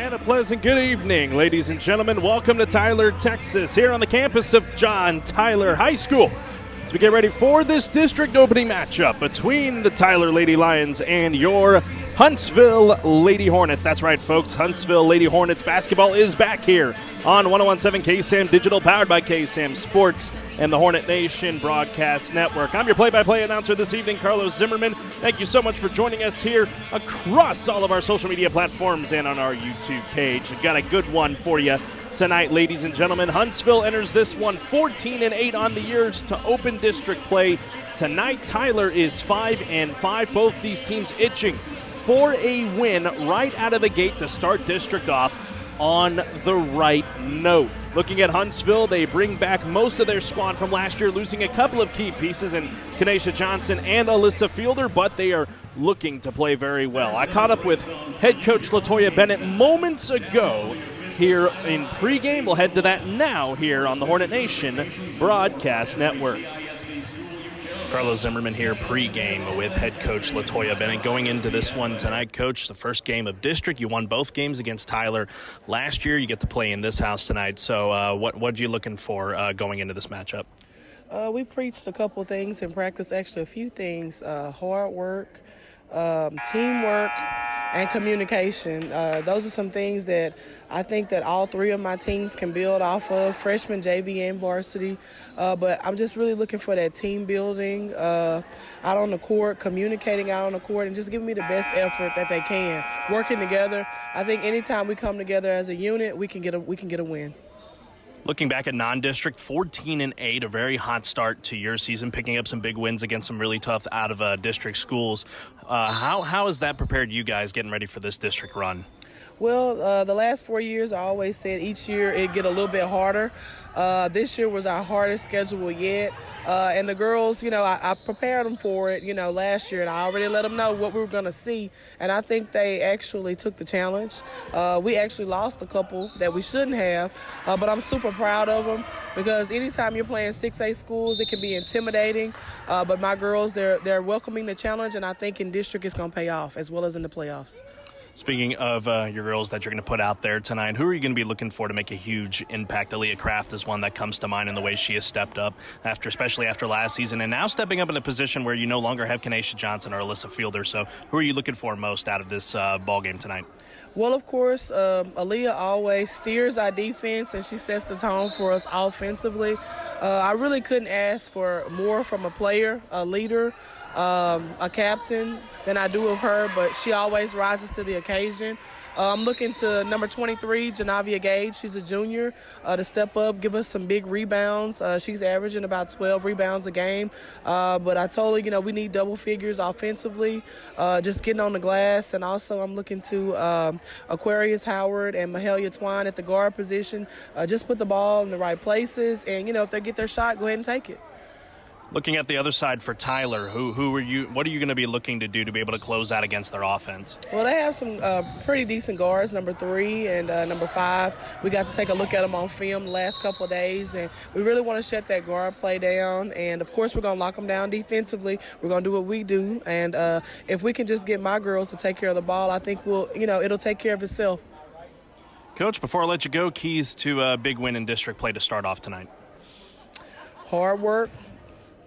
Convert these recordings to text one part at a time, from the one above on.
And a pleasant good evening, ladies and gentlemen. Welcome to Tyler, Texas, here on the campus of John Tyler High School. As we get ready for this district opening matchup between the Tyler Lady Lions and your Huntsville Lady Hornets. That's right, folks. Huntsville Lady Hornets basketball is back here on 101.7 KSAM Digital, powered by KSAM Sports and the Hornet Nation Broadcast Network. I'm your play-by-play announcer this evening, Carlos Zimmermann. Thank you so much for joining us here across all of our social media platforms and on our YouTube page. We've got a good one for you tonight, ladies and gentlemen. Huntsville enters this one 14-8 on the year to open district play. Tonight, Tyler is 5-5. Both these teams itching for a win right out of the gate to start district off on the right note. Looking at Huntsville, they bring back most of their squad from last year, losing a couple of key pieces in Kanesha Johnson and Alyssa Fielder, but they are looking to play very well. I caught up with head coach Latoya Bennett moments ago here in pregame. We'll head to that now here on the Hornet Nation Broadcast Network. Carlos Zimmermann here pregame with head coach Latoya Bennett. Going into this one tonight, coach, the first game of district. You won both games against Tyler last year. You get to play in this house tonight. So what are you looking for going into this matchup? We preached a couple things and practiced actually a few things. Hard work, teamwork, and communication. Those are some things that I think that all three of my teams can build off of, freshman, JV, and varsity. But I'm just really looking for that team building out on the court, communicating out on the court, and just giving me the best effort that they can. Working together. I think anytime we come together as a unit, we can get a win. Looking back at non-district, 14-8, a very hot start to your season, picking up some big wins against some really tough out-of-district schools. How has that prepared you guys getting ready for this district run? Well, the last 4 years, I always said each year it'd get a little bit harder. This year was our hardest schedule yet. And the girls, I prepared them for it, last year, and I already let them know what we were going to see. And I think they actually took the challenge. We actually lost a couple that we shouldn't have, but I'm super proud of them because anytime you're playing 6A schools, it can be intimidating. But my girls, they're welcoming the challenge, and I think in district it's going to pay off as well as in the playoffs. Speaking of your girls that you're going to put out there tonight, who are you going to be looking for to make a huge impact? Aaliyah Kraft is one that comes to mind in the way she has stepped up, especially after last season, and now stepping up in a position where you no longer have Kanesha Johnson or Alyssa Fielder. So who are you looking for most out of this ball game tonight? Well, of course, Aaliyah always steers our defense, and she sets the tone for us offensively. I really couldn't ask for more from a player, a leader, a captain than I do of her, but she always rises to the occasion. I'm looking to number 23, Janavia Gage. She's a junior, to step up, give us some big rebounds. She's averaging about 12 rebounds a game. But I told her, we need double figures offensively, just getting on the glass. And also I'm looking to Aquarius Howard and Mahalia Twine at the guard position. Just put the ball in the right places. And, if they get their shot, go ahead and take it. Looking at the other side for Tyler, what are you going to be looking to do to be able to close out against their offense? Well, they have some pretty decent guards, number 3 and number 5. We got to take a look at them on film the last couple of days, and we really want to shut that guard play down. And, of course, we're going to lock them down defensively. We're going to do what we do. And if we can just get my girls to take care of the ball, I think it'll take care of itself. Coach, before I let you go, keys to a big win in district play to start off tonight. Hard work,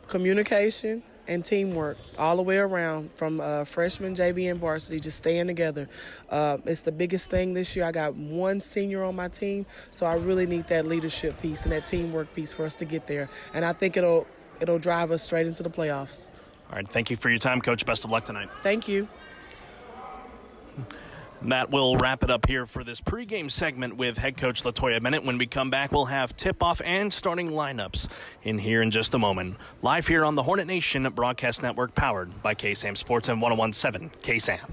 communication, and teamwork all the way around from freshman, JV, and varsity, just staying together. It's the biggest thing this year. I got one senior on my team, so I really need that leadership piece and that teamwork piece for us to get there. And I think it'll drive us straight into the playoffs. All right, thank you for your time, Coach. Best of luck tonight. Thank you. That will wrap it up here for this pregame segment with head coach Latoya Bennett. When we come back, we'll have tip-off and starting lineups in here in just a moment. Live here on the Hornet Nation Broadcast Network, powered by KSAM Sports and 101.7 KSAM.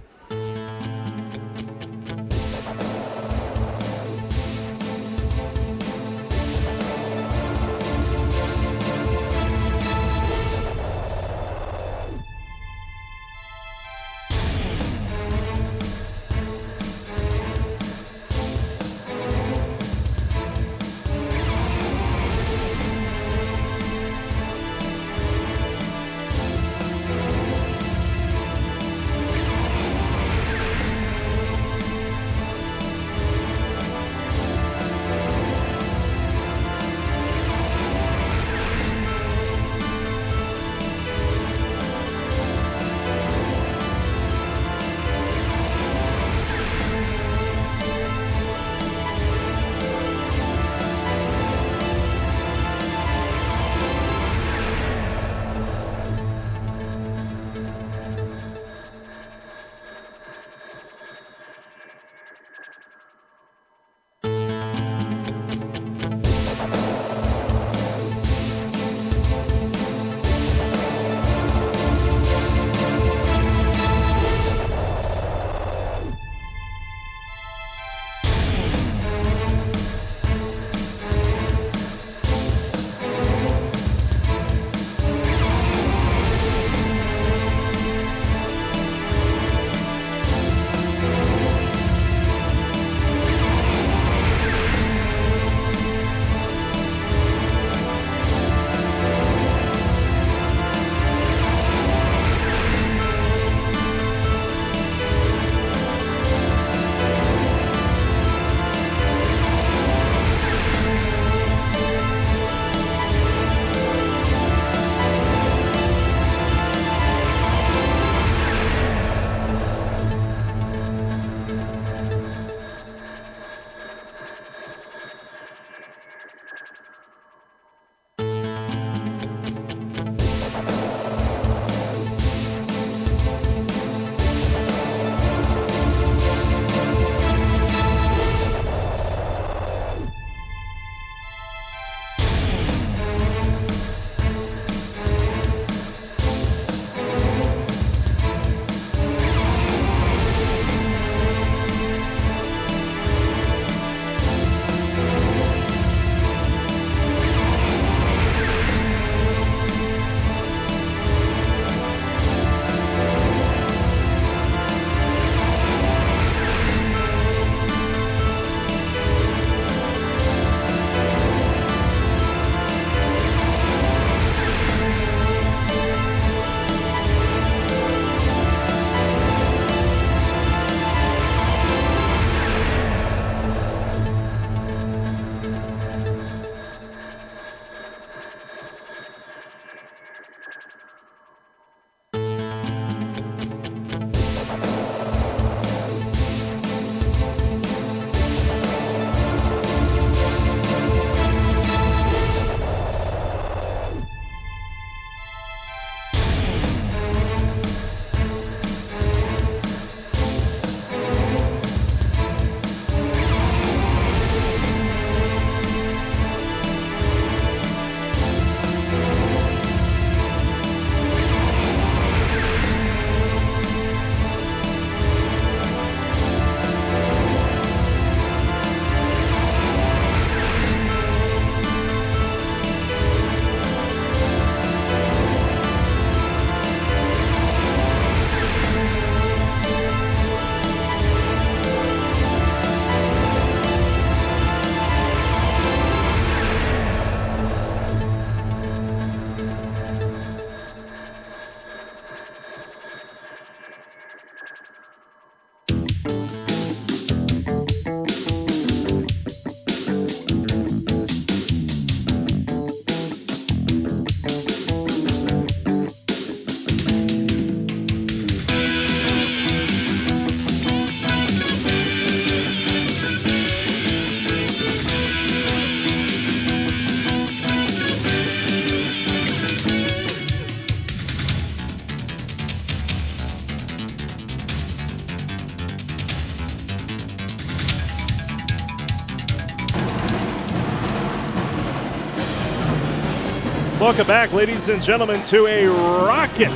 welcome back, ladies and gentlemen, to a rockin'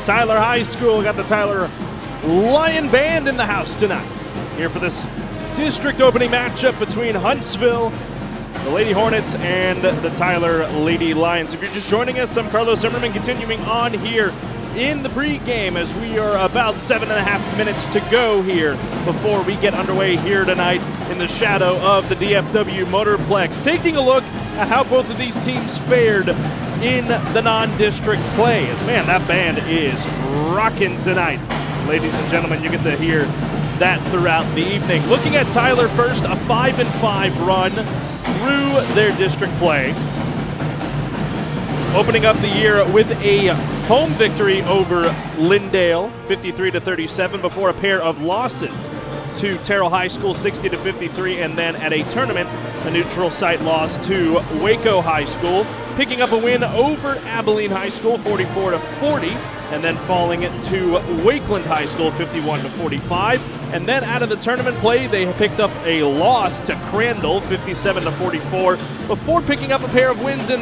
Tyler High School. Got the Tyler Lion Band in the house tonight. Here for this district opening matchup between Huntsville, the Lady Hornets, and the Tyler Lady Lions. If you're just joining us, I'm Carlos Zimmermann, continuing on here in the pregame as we are about 7.5 minutes to go here before we get underway here tonight in the shadow of the DFW Motorplex. Taking a look at how both of these teams fared in the non-district play. As man, that band is rocking tonight. Ladies and gentlemen, you get to hear that throughout the evening. Looking at Tyler first, a 5-5 run through their district play. Opening up the year with a home victory over Lindale, 53-37, before a pair of losses to Terrell High School, 60-53, and then at a tournament, a neutral site loss to Waco High School, picking up a win over Abilene High School, 44-40, and then falling to Wakeland High School, 51-45. And then out of the tournament play, they picked up a loss to Crandall, 57-44, before picking up a pair of wins in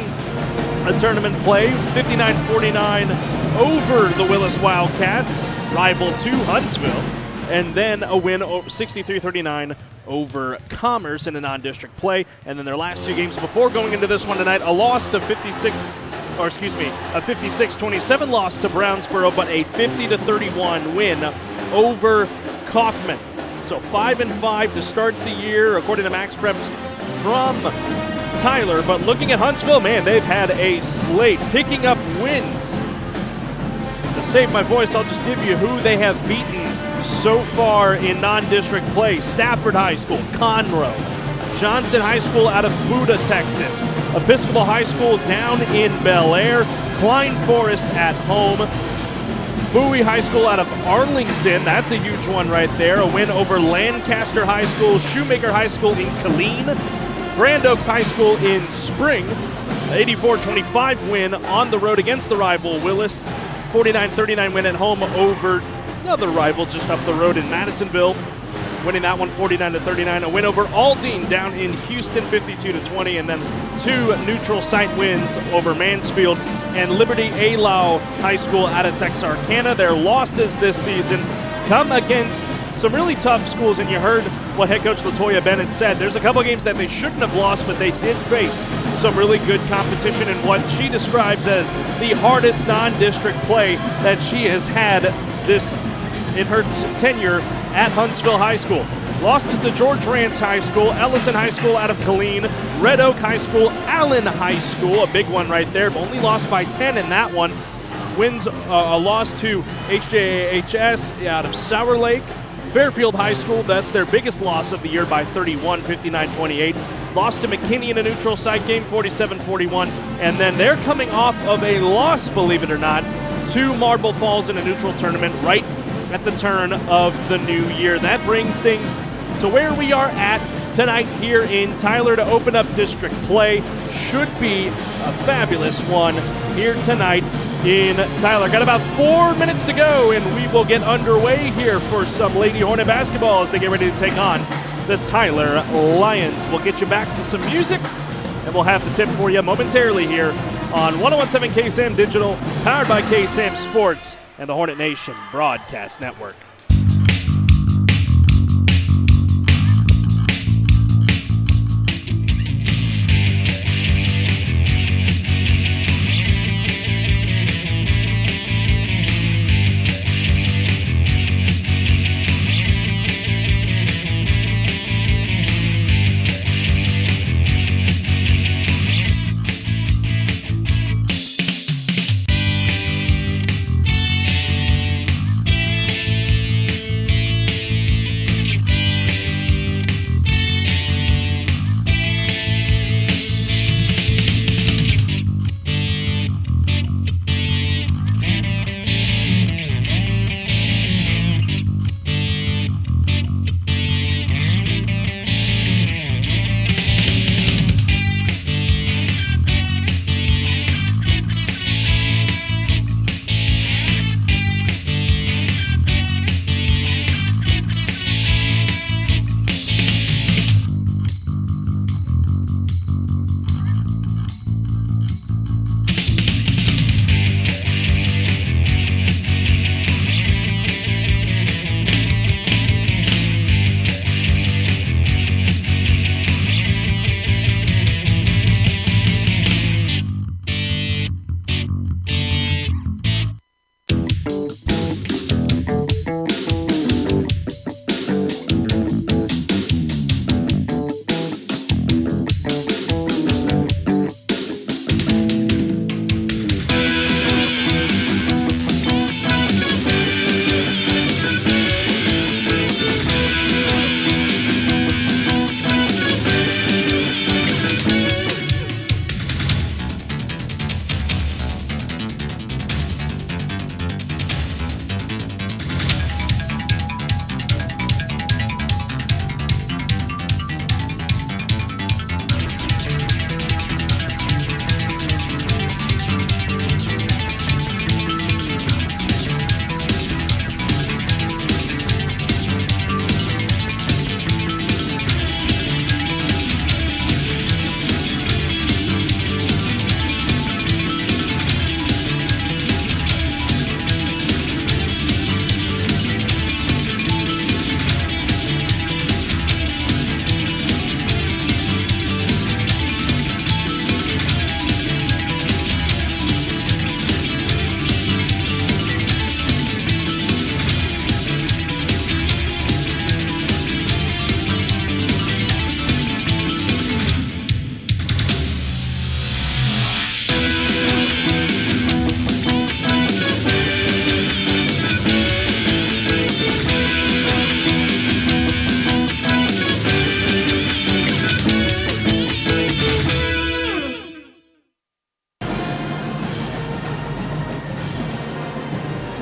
a tournament play, 59-49 over the Willis Wildcats, rival to Huntsville, and then a win 63-39 over Commerce in a non-district play. And then their last two games before going into this one tonight, a loss to a 56-27 loss to Brownsboro, but a 50-31 win over Kaufman. So 5-5 to start the year, according to Max Preps from Tyler. But looking at Huntsville, man, they've had a slate, picking up wins. To save my voice, I'll just give you who they have beaten so far in non-district play. Stafford High School, Conroe, Johnson High School out of Buda, Texas, Episcopal High School down in Bel Air, Klein Forest at home, Bowie High School out of Arlington, that's a huge one right there, a win over Lancaster High School, Shoemaker High School in Killeen, Grand Oaks High School in Spring, 84-25 win on the road against the rival Willis, 49-39 win at home over another rival just up the road in Madisonville, winning that one 49-39. A win over Aldine down in Houston, 52-20, and then two neutral site wins over Mansfield and Liberty A-Lau High School out of Texarkana. Their losses this season come against some really tough schools, and you heard what head coach LaToya Bennett said. There's a couple games that they shouldn't have lost, but they did face some really good competition in what she describes as the hardest non-district play that she has had this in her tenure at Huntsville High School. Losses to George Rance High School, Ellison High School out of Killeen, Red Oak High School, Allen High School, a big one right there, but only lost by 10 in that one. Wins a loss to HJHS out of Sour Lake, Fairfield High School, that's their biggest loss of the year by 31, 59-28. Lost to McKinney in a neutral site game, 47-41. And then they're coming off of a loss, believe it or not, to Marble Falls in a neutral tournament right at the turn of the new year. That brings things to where we are at tonight here in Tyler to open up district play. Should be a fabulous one here tonight in Tyler. Got about 4 minutes to go, and we will get underway here for some Lady Hornet basketball as they get ready to take on the Tyler Lions. We'll get you back to some music, and we'll have the tip for you momentarily here on 101.7 KSAM Digital, powered by KSAM Sports and the Hornet Nation Broadcast Network.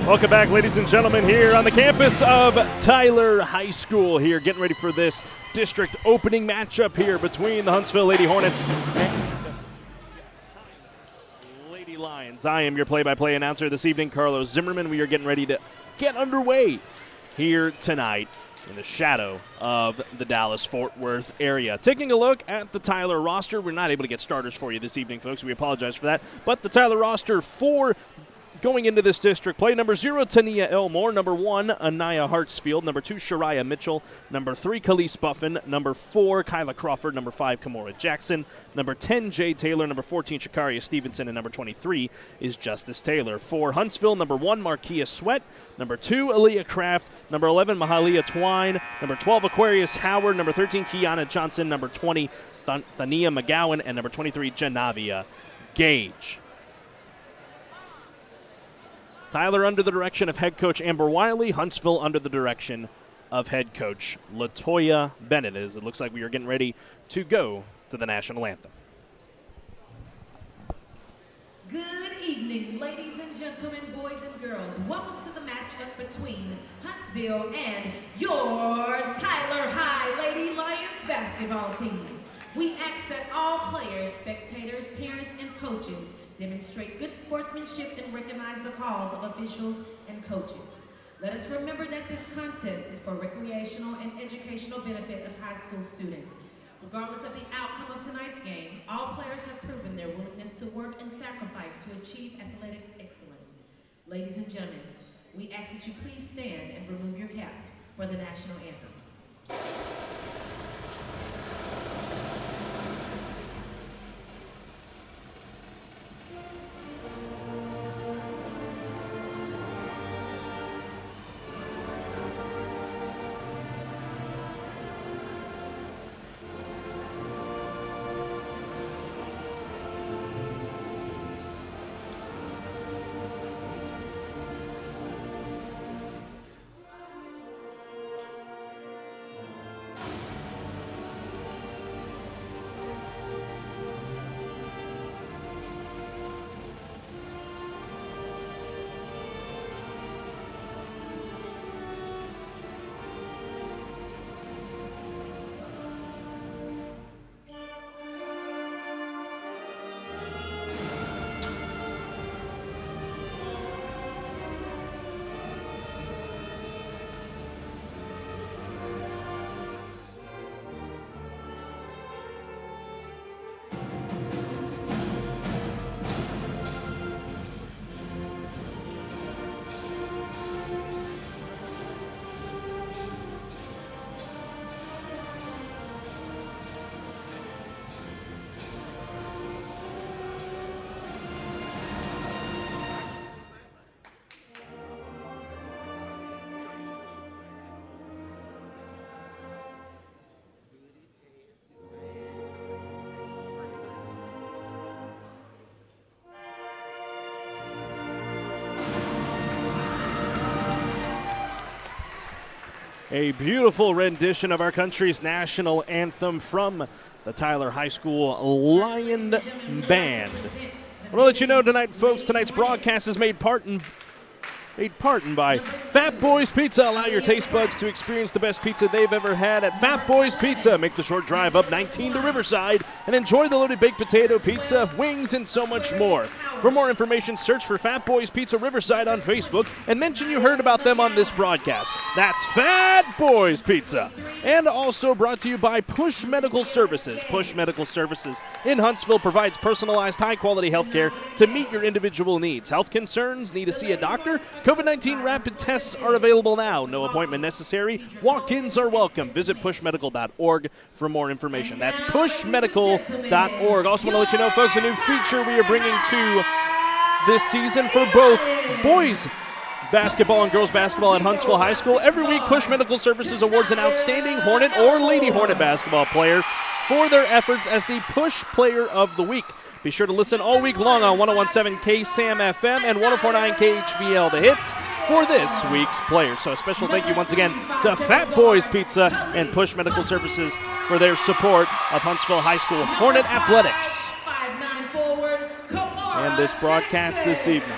Welcome back, ladies and gentlemen, here on the campus of Tyler High School here, getting ready for this district opening matchup here between the Huntsville Lady Hornets and Lady Lions. I am your play-by-play announcer this evening, Carlos Zimmermann. We are getting ready to get underway here tonight in the shadow of the Dallas-Fort Worth area. Taking a look at the Tyler roster. We're not able to get starters for you this evening, folks. We apologize for that. But the Tyler roster for going into this district play: number 0, Tania Elmore. Number 1, Anaya Hartsfield. Number 2, Shariah Mitchell. Number 3, Khalees Buffin. Number 4, Kyla Crawford. Number 5, Kamora Jackson. Number 10, Jay Taylor. Number 14, Shakaria Stevenson. And number 23 is Justice Taylor. For Huntsville, number 1, Markia Sweat. Number 2, Aaliyah Kraft. Number 11, Mahalia Twine. Number 12, Aquarius Howard. Number 13, Kiana Johnson. Number 20, Thania McGowan. And number 23, Janavia Gage. Tyler under the direction of head coach Amber Wiley. Huntsville under the direction of head coach Latoya Bennett. It looks like we are getting ready to go to the national anthem. Good evening, ladies and gentlemen, boys and girls. Welcome to the matchup between Huntsville and your Tyler High Lady Lions basketball team. We ask that all players, spectators, parents, and coaches demonstrate good sportsmanship and recognize the calls of officials and coaches. Let us remember that this contest is for recreational and educational benefit of high school students. Regardless of the outcome of tonight's game, all players have proven their willingness to work and sacrifice to achieve athletic excellence. Ladies and gentlemen, we ask that you please stand and remove your caps for the national anthem. A beautiful rendition of our country's national anthem from the Tyler High School Lion Band. I want to let you know tonight, folks, tonight's broadcast is made part by Fat Boys Pizza. Allow your taste buds to experience the best pizza they've ever had at Fat Boys Pizza. Make the short drive up 19 to Riverside and enjoy the loaded baked potato pizza, wings, and so much more. For more information, search for Fat Boys Pizza Riverside on Facebook and mention you heard about them on this broadcast. That's Fat Boys Pizza. And also brought to you by Push Medical Services. Push Medical Services in Huntsville provides personalized, high-quality health care to meet your individual needs. Health concerns? Need to see a doctor? COVID-19 rapid tests are available now. No appointment necessary. Walk-ins are welcome. Visit pushmedical.org for more information. That's pushmedical.org. Also want to let you know, folks, a new feature we are bringing to this season for both boys basketball and girls basketball at Huntsville High School. Every week, Push Medical Services awards an outstanding Hornet or Lady Hornet basketball player for their efforts as the Push Player of the Week. Be sure to listen all week long on 101.7 KSAM FM and 104.9 KHVL, the hits for this week's players. So a special thank you once again to Fat Boys Pizza and Push Medical Services for their support of Huntsville High School Hornet Athletics and this broadcast this evening.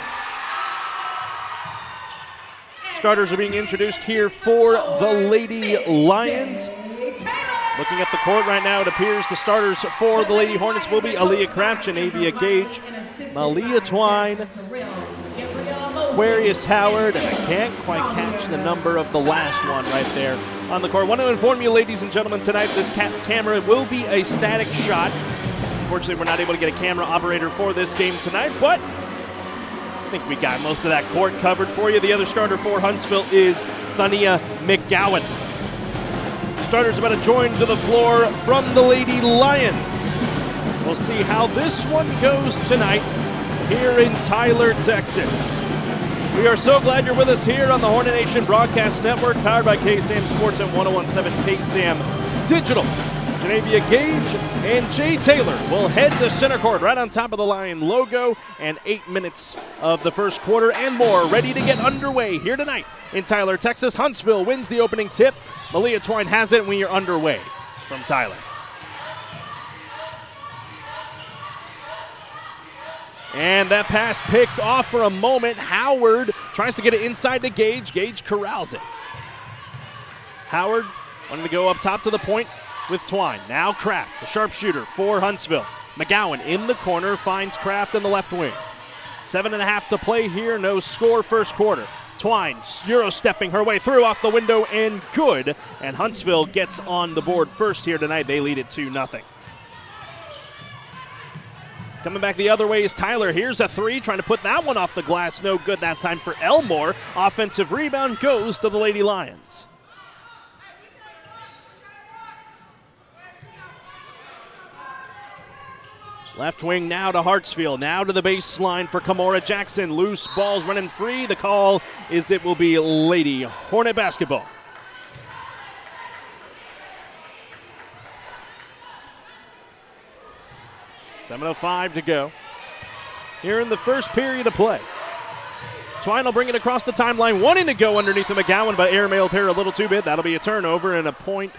Starters are being introduced here for the Lady Lions. Looking at the court right now, it appears the starters for the Lady Hornets will be Aaliyah Kraft, Janavia Gage, Malia Twine, Aquarius Howard, and I can't quite catch the number of the last one right there on the court. I want to inform you, ladies and gentlemen, tonight this camera will be a static shot. Unfortunately, we're not able to get a camera operator for this game tonight, but I think we got most of that court covered for you. The other starter for Huntsville is Thania McGowan. Starters about to join to the floor from the Lady Lions. We'll see how this one goes tonight here in Tyler, Texas. We are so glad you're with us here on the Hornet Nation Broadcast Network, powered by KSAM Sports and 1017 KSAM Digital. Janavia Gage and Jay Taylor will head to center court right on top of the Lion logo, and 8 minutes of the first quarter and more ready to get underway here tonight in Tyler, Texas. Huntsville wins the opening tip. Malia Twine has it, and we are underway from Tyler. And that pass picked off for a moment. Howard tries to get it inside to Gage. Gage corrals it. Howard wanting to go up top to the point with Twine. Now Kraft, the sharpshooter for Huntsville. McGowan in the corner finds Kraft in the left wing. 7.5 to play here, no score first quarter. Twine Euro-stepping her way through off the window and good. And Huntsville gets on the board first here tonight. They lead it 2-0. Coming back the other way is Tyler. Here's a three, trying to put that one off the glass. No good that time for Elmore. Offensive rebound goes to the Lady Lions. Left wing now to Hartsfield. Now to the baseline for Kamora Jackson. Loose balls running free. The call is it will be Lady Hornet basketball. .7:05 to go here in the first period of play. Twine will bring it across the timeline. Wanting to go underneath the McGowan, but airmailed her a little too bit. That'll be a turnover and a point,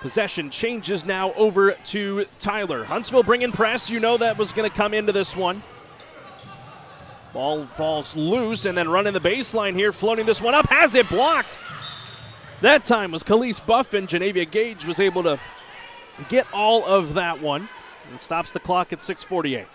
possession changes now over to Tyler. Huntsville bringing press. You know that was going to come into this one. Ball falls loose and then running the baseline here, floating this one up. Has it blocked. That time was Khalees Buffin. Janavia Gage was able to get all of that one. And stops the clock at 6:48.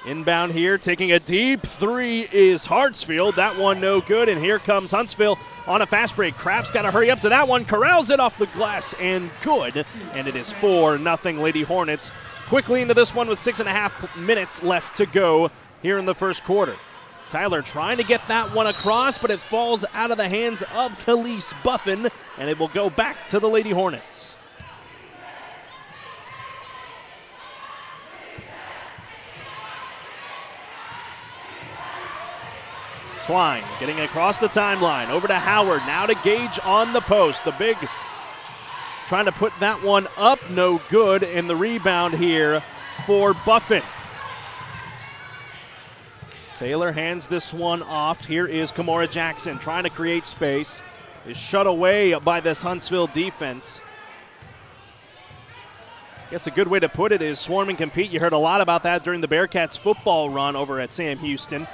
Inbound here, taking a deep three is Hartsfield. That one no good, and here comes Huntsville on a fast break. Kraft's got to hurry up to that one, corrals it off the glass, and good. And it is 4-0 Lady Hornets. Quickly into this one with 6.5 minutes left to go here in the first quarter. Tyler trying to get that one across, but it falls out of the hands of Khalees Buffin, and it will go back to the Lady Hornets. Twine getting across the timeline, over to Howard, now to Gage on the post. The big trying to put that one up, no good, and the rebound here for Buffin. Taylor hands this one off. Here is Kamora Jackson trying to create space. Is shut away by this Huntsville defense. I guess a good way to put it is swarm and compete. You heard a lot about that during the Bearcats football run over at Sam Houston.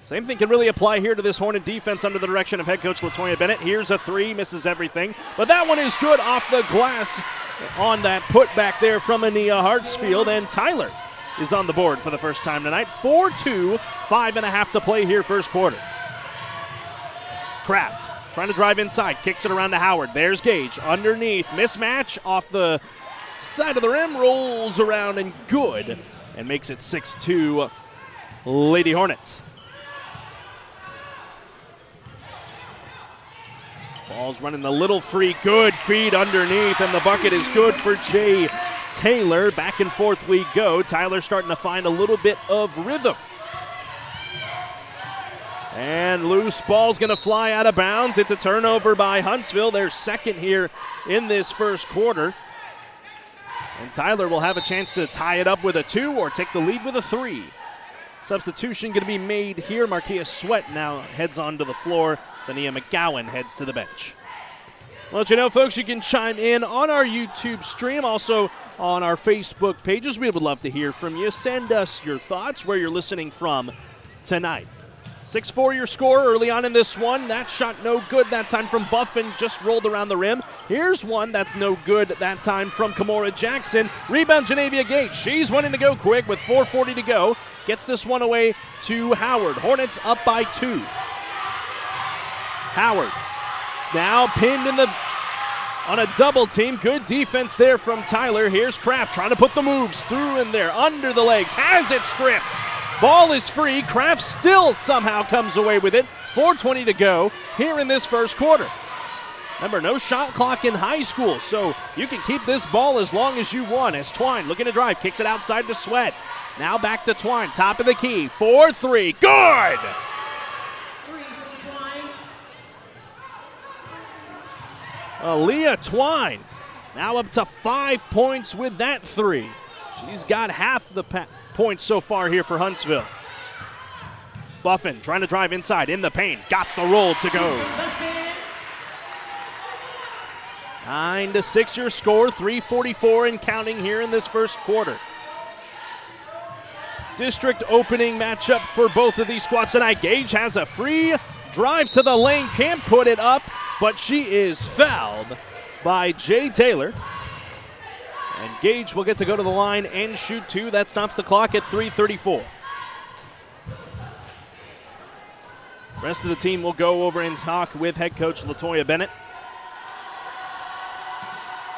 Same thing can really apply here to this Hornet defense under the direction of head coach LaToya Bennett. Here's a three, misses everything. But that one is good off the glass on that putback there from Ania Hartsfield, and Tyler is on the board for the first time tonight. 4-2, 5.5 to play here first quarter. Kraft trying to drive inside, kicks it around to Howard. There's Gage underneath, mismatch off the side of the rim, rolls around and good, and makes it 6-2 Lady Hornets. Ball's running a little free, good feed underneath, and the bucket is good for Jay Taylor. Back and forth we go. Tyler starting to find a little bit of rhythm. And loose ball's going to fly out of bounds. It's a turnover by Huntsville. They're second here in this first quarter. And Tyler will have a chance to tie it up with a 2 or take the lead with a 3. Substitution going to be made here. Marquia Sweat now heads onto the floor. Thania McGowan heads to the bench. Well, let you know, folks, you can chime in on our YouTube stream, also on our Facebook pages. We would love to hear from you. Send us your thoughts, where you're listening from tonight. 6-4 your score early on in this one. That shot no good that time from Buffin, just rolled around the rim. Here's one that's no good that time from Kimora Jackson. Rebound Genevia Gage. She's wanting to go quick with 4:40 to go. Gets this one away to Howard. Hornets up by 2. Howard now pinned on a double team. Good defense there from Tyler. Here's Kraft trying to put the moves through in there, under the legs, has it stripped. Ball is free. Kraft still somehow comes away with it. 4:20 to go here in this first quarter. Remember, no shot clock in high school, so you can keep this ball as long as you want. As Twine looking to drive, kicks it outside to Sweat. Now back to Twine, top of the key, 4-3, good! Aaliyah Twine now up to 5 points with that 3. She's got half the points so far here for Huntsville. Buffin trying to drive inside in the paint, got the roll to go. 9-6 your score, 3:44 and counting here in this first quarter. District opening matchup for both of these squads tonight. Gage has a free drive to the lane, can't put it up, but she is fouled by Jay Taylor. And Gage will get to go to the line and shoot 2. That stops the clock at 3:34. Rest of the team will go over and talk with head coach LaToya Bennett.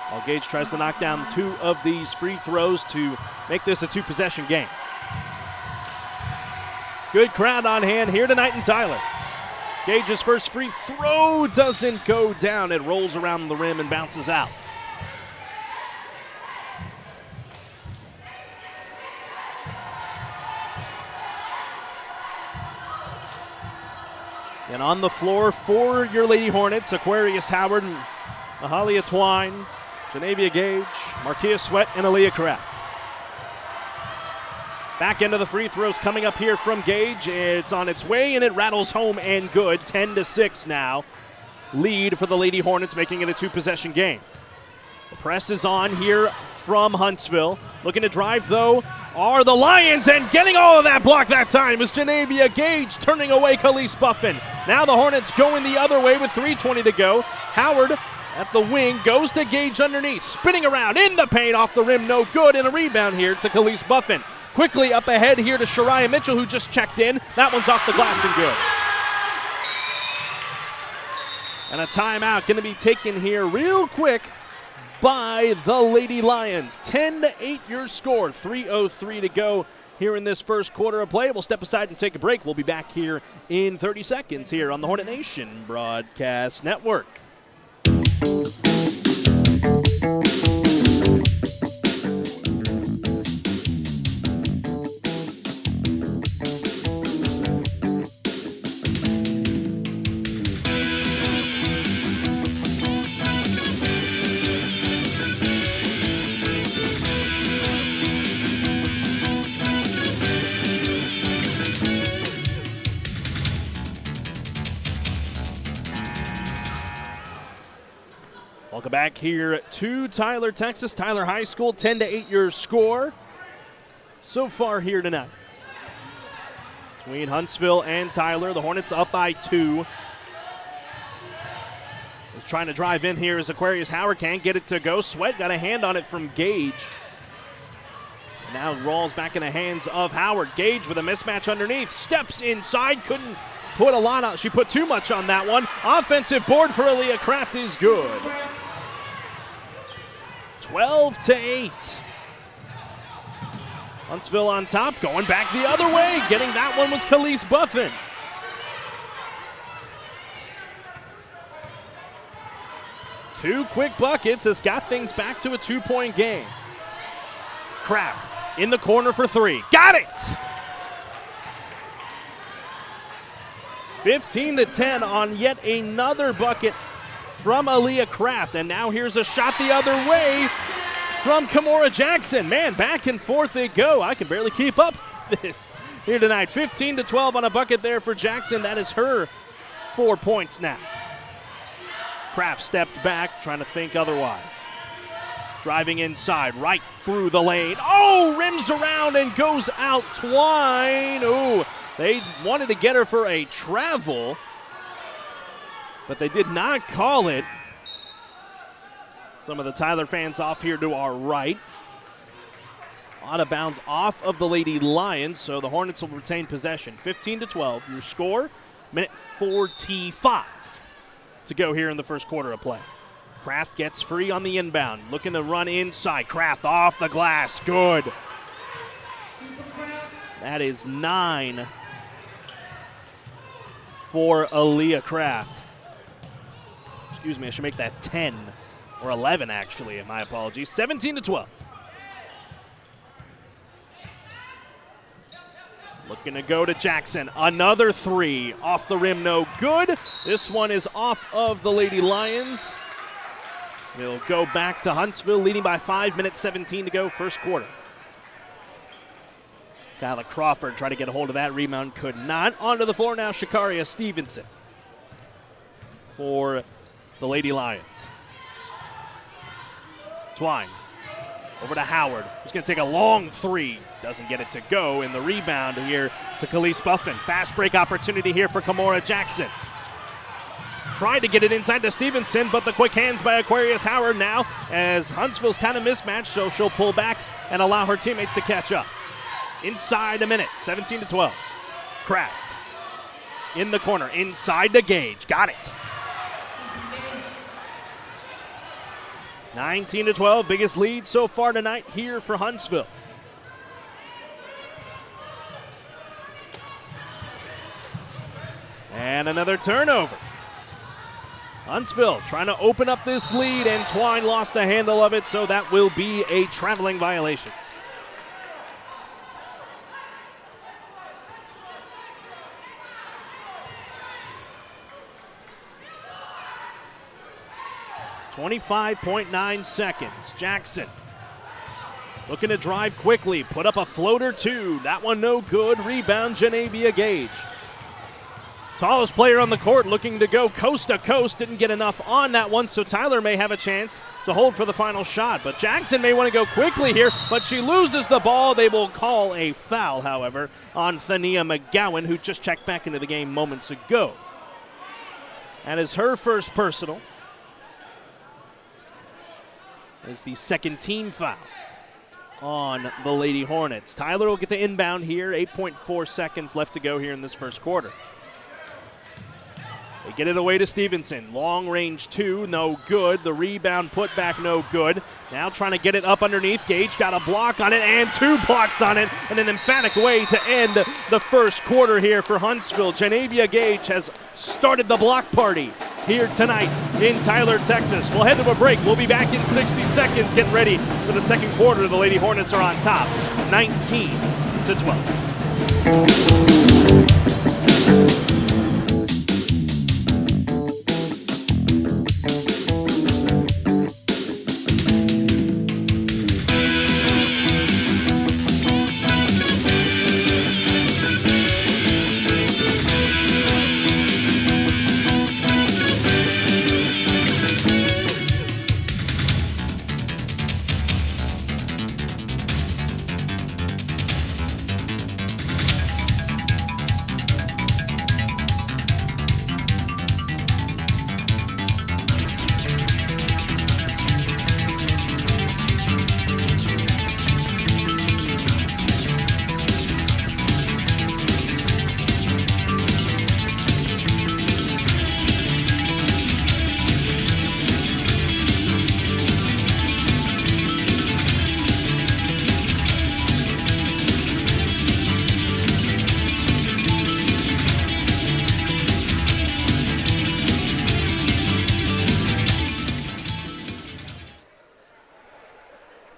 While Gage tries to knock down 2 of these free throws to make this a 2-possession game. Good crowd on hand here tonight in Tyler. Gage's first free throw doesn't go down. It rolls around the rim and bounces out. And on the floor for your Lady Hornets, Aquarius Howard, Mahalia Twine, Genevia Gage, Markia Sweat, and Aaliyah Kraft. Back end of the free throws coming up here from Gage. It's on its way, and it rattles home and good. 10-6 now. Lead for the Lady Hornets, making it a 2-possession game. The press is on here from Huntsville. Looking to drive, though, are the Lions, and getting all of that block that time is Genevia Gage, turning away Khalees Buffin. Now the Hornets going the other way with 3:20 to go. Howard at the wing goes to Gage underneath, spinning around in the paint, off the rim, no good, and a rebound here to Khalees Buffin. Quickly up ahead here to Shariah Mitchell, who just checked in. That one's off the glass and good. And a timeout going to be taken here real quick by the Lady Lions. 10-8 your score, 3:03 to go here in this first quarter of play. We'll step aside and take a break. We'll be back here in 30 seconds here on the Hornet Nation Broadcast Network. Welcome back here to Tyler, Texas. Tyler High School, 10-8 your score so far here tonight. Between Huntsville and Tyler, the Hornets up by 2. Is trying to drive in here as Aquarius Howard can't get it to go. Sweat got a hand on it from Gage. Now rolls back in the hands of Howard. Gage with a mismatch underneath. Steps inside, couldn't put a lot on. She put too much on that one. Offensive board for Aaliyah Kraft is good. 12-8. Huntsville on top, going back the other way. Getting that one was Khalees Buffin. Two quick buckets has got things back to a 2-point game. Kraft in the corner for 3. Got it! 15-10 on yet another bucket from Aaliyah Kraft. And now here's a shot the other way from Kimora Jackson. Man, back and forth they go. I can barely keep up this here tonight. 15-12 on a bucket there for Jackson. That is her 4 points now. Kraft stepped back, trying to think otherwise. Driving inside, right through the lane. Oh, rims around and goes out. Twine. Ooh, they wanted to get her for a travel, but they did not call it. Some of the Tyler fans off here to our right. Out of bounds off of the Lady Lions, so the Hornets will retain possession. 15-12, your score, minute 45 to go here in the first quarter of play. Kraft gets free on the inbound, looking to run inside. Kraft off the glass, good. That is 9 for Aaliyah Kraft. Excuse me, I should make that 10 or 11 actually, my apologies. 17-12. Looking to go to Jackson. Another 3 off the rim, no good. This one is off of the Lady Lions. They'll go back to Huntsville, leading by 5 minutes, 17 to go, first quarter. Kyla Crawford tried to get a hold of that rebound, could not. Onto the floor now, Shakaria Stevenson for the Lady Lions. Twine over to Howard, who's going to take a long 3. Doesn't get it to go, and the rebound here to Khalees Buffin. Fast break opportunity here for Kamora Jackson. Tried to get it inside to Stevenson, but the quick hands by Aquarius Howard now as Huntsville's kind of mismatched, so she'll pull back and allow her teammates to catch up. Inside a minute, 17-12. Kraft in the corner, inside to Gage. Got it. 19-12, biggest lead so far tonight here for Huntsville. And another turnover. Huntsville trying to open up this lead, and Twine lost the handle of it, so that will be a traveling violation. .9 seconds. Jackson looking to drive quickly, put up a floater too. That one no good. Rebound, Genavia Gage. Tallest player on the court looking to go coast to coast. Didn't get enough on that one, so Tyler may have a chance to hold for the final shot. But Jackson may want to go quickly here, but she loses the ball. They will call a foul, however, on Thania McGowan, who just checked back into the game moments ago. That is her first personal. Is the second team foul on the Lady Hornets. Tyler will get the inbound here. 8.4 seconds left to go here in this first quarter. They get it away to Stevenson. Long range 2, no good. The rebound put back, no good. Now trying to get it up underneath. Gage got a block on it and 2 blocks on it, and an emphatic way to end the first quarter here for Huntsville. Genavia Gage has started the block party here tonight in Tyler, Texas. We'll head to a break. We'll be back in 60 seconds. Get ready for the second quarter. The Lady Hornets are on top, 19-12.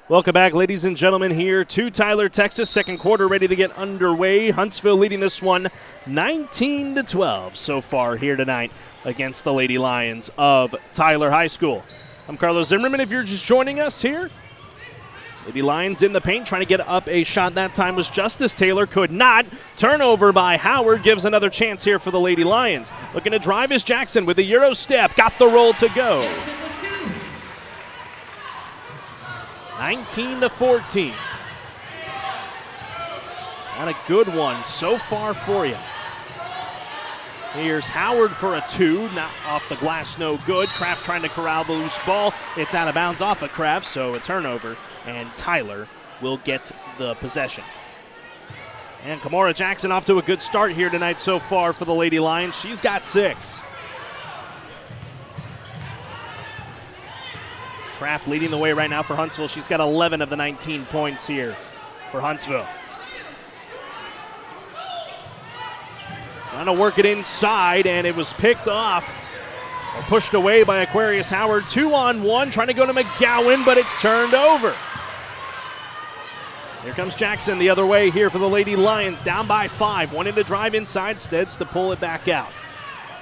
Welcome back, ladies and gentlemen, here to Tyler, Texas. Second quarter ready to get underway. Huntsville leading this one 19-12 so far here tonight against the Lady Lions of Tyler High School. I'm Carlos Zimmermann. If you're just joining us here, Lady Lions in the paint, trying to get up a shot. That time was Justice Taylor, could not. Turnover by Howard gives another chance here for the Lady Lions. Looking to drive is Jackson with the Euro step. Got the roll to go. 19-14. Not a good one so far for you. Here's Howard for a 2, not off the glass, no good. Kraft trying to corral the loose ball. It's out of bounds off of Kraft, so a turnover, and Tyler will get the possession. And Kamora Jackson off to a good start here tonight so far for the Lady Lions. She's got 6. Kraft leading the way right now for Huntsville. She's got 11 of the 19 points here for Huntsville. Trying to work it inside, and it was picked off or pushed away by Aquarius Howard. 2-on-1, trying to go to McGowan, but it's turned over. Here comes Jackson the other way here for the Lady Lions, down by 5. Wanting to drive inside, Steads to pull it back out.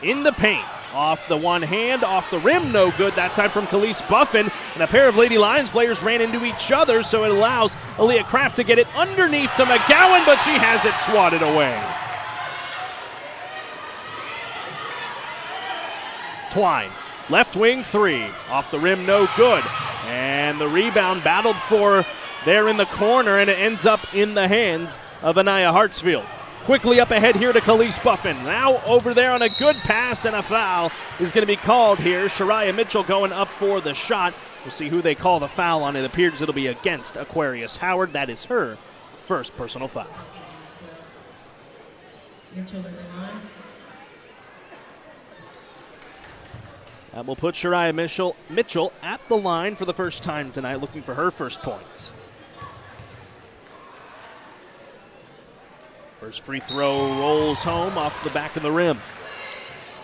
In the paint, off the one hand, off the rim, no good. That time from Khalees Buffin, and a pair of Lady Lions players ran into each other, so it allows Aaliyah Kraft to get it underneath to McGowan, but she has it swatted away. Twine, left wing 3, off the rim, no good. And the rebound battled for there in the corner, and it ends up in the hands of Anaya Hartsfield. Quickly up ahead here to Khalees Buffin. Now over there on a good pass, and a foul is going to be called here. Shariah Mitchell going up for the shot. We'll see who they call the foul on. It appears it'll be against Aquarius Howard. That is her first personal foul. Mitchell at the line. That will put Shariah Mitchell at the line for the first time tonight, looking for her first points. First free throw rolls home off the back of the rim.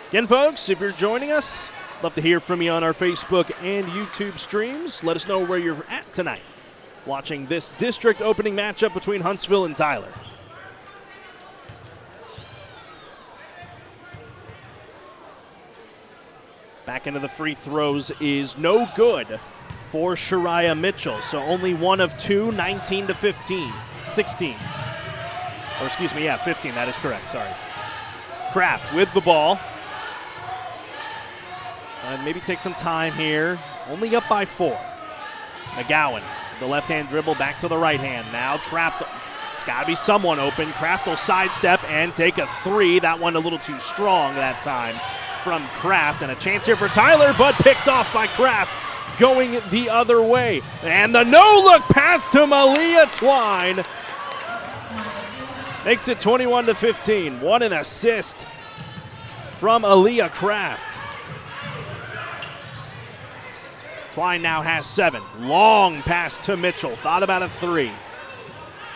Again, folks, if you're joining us, love to hear from you on our Facebook and YouTube streams. Let us know where you're at tonight, watching this district opening matchup between Huntsville and Tyler. Back into the free throws is no good for Shariah Mitchell. So only 1 of 2, 19-15, 16. Or excuse me, 15, that is correct, sorry. Kraft with the ball. And maybe take some time here. Only up by 4. McGowan, the left-hand dribble back to the right hand. Now trapped. It's got to be someone open. Kraft will sidestep and take a 3. That one a little too strong that time from Kraft, and a chance here for Tyler, but picked off by Kraft, going the other way. And the no-look pass to Malia Twine makes it 21-15. What an assist from Aaliyah Kraft. Twine now has 7. Long pass to Mitchell. Thought about a 3.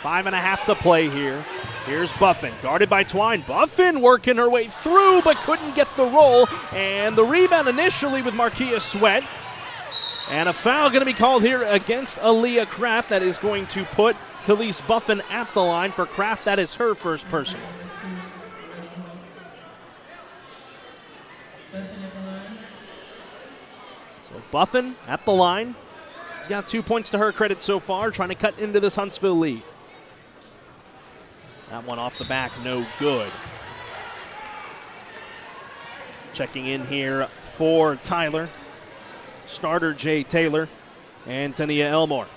5.5 to play here. Here's Buffin, guarded by Twine. Buffin working her way through, but couldn't get the roll. And the rebound initially with Markia Sweat. And a foul going to be called here against Aaliyah Kraft. That is going to put Khalees Buffin at the line for Kraft. That is her first personal. So Buffin at the line. She's got 2 points to her credit so far, trying to cut into this Huntsville lead. That one off the back, no good. Checking in here for Tyler. Starter Jay Taylor and Tania Elmore.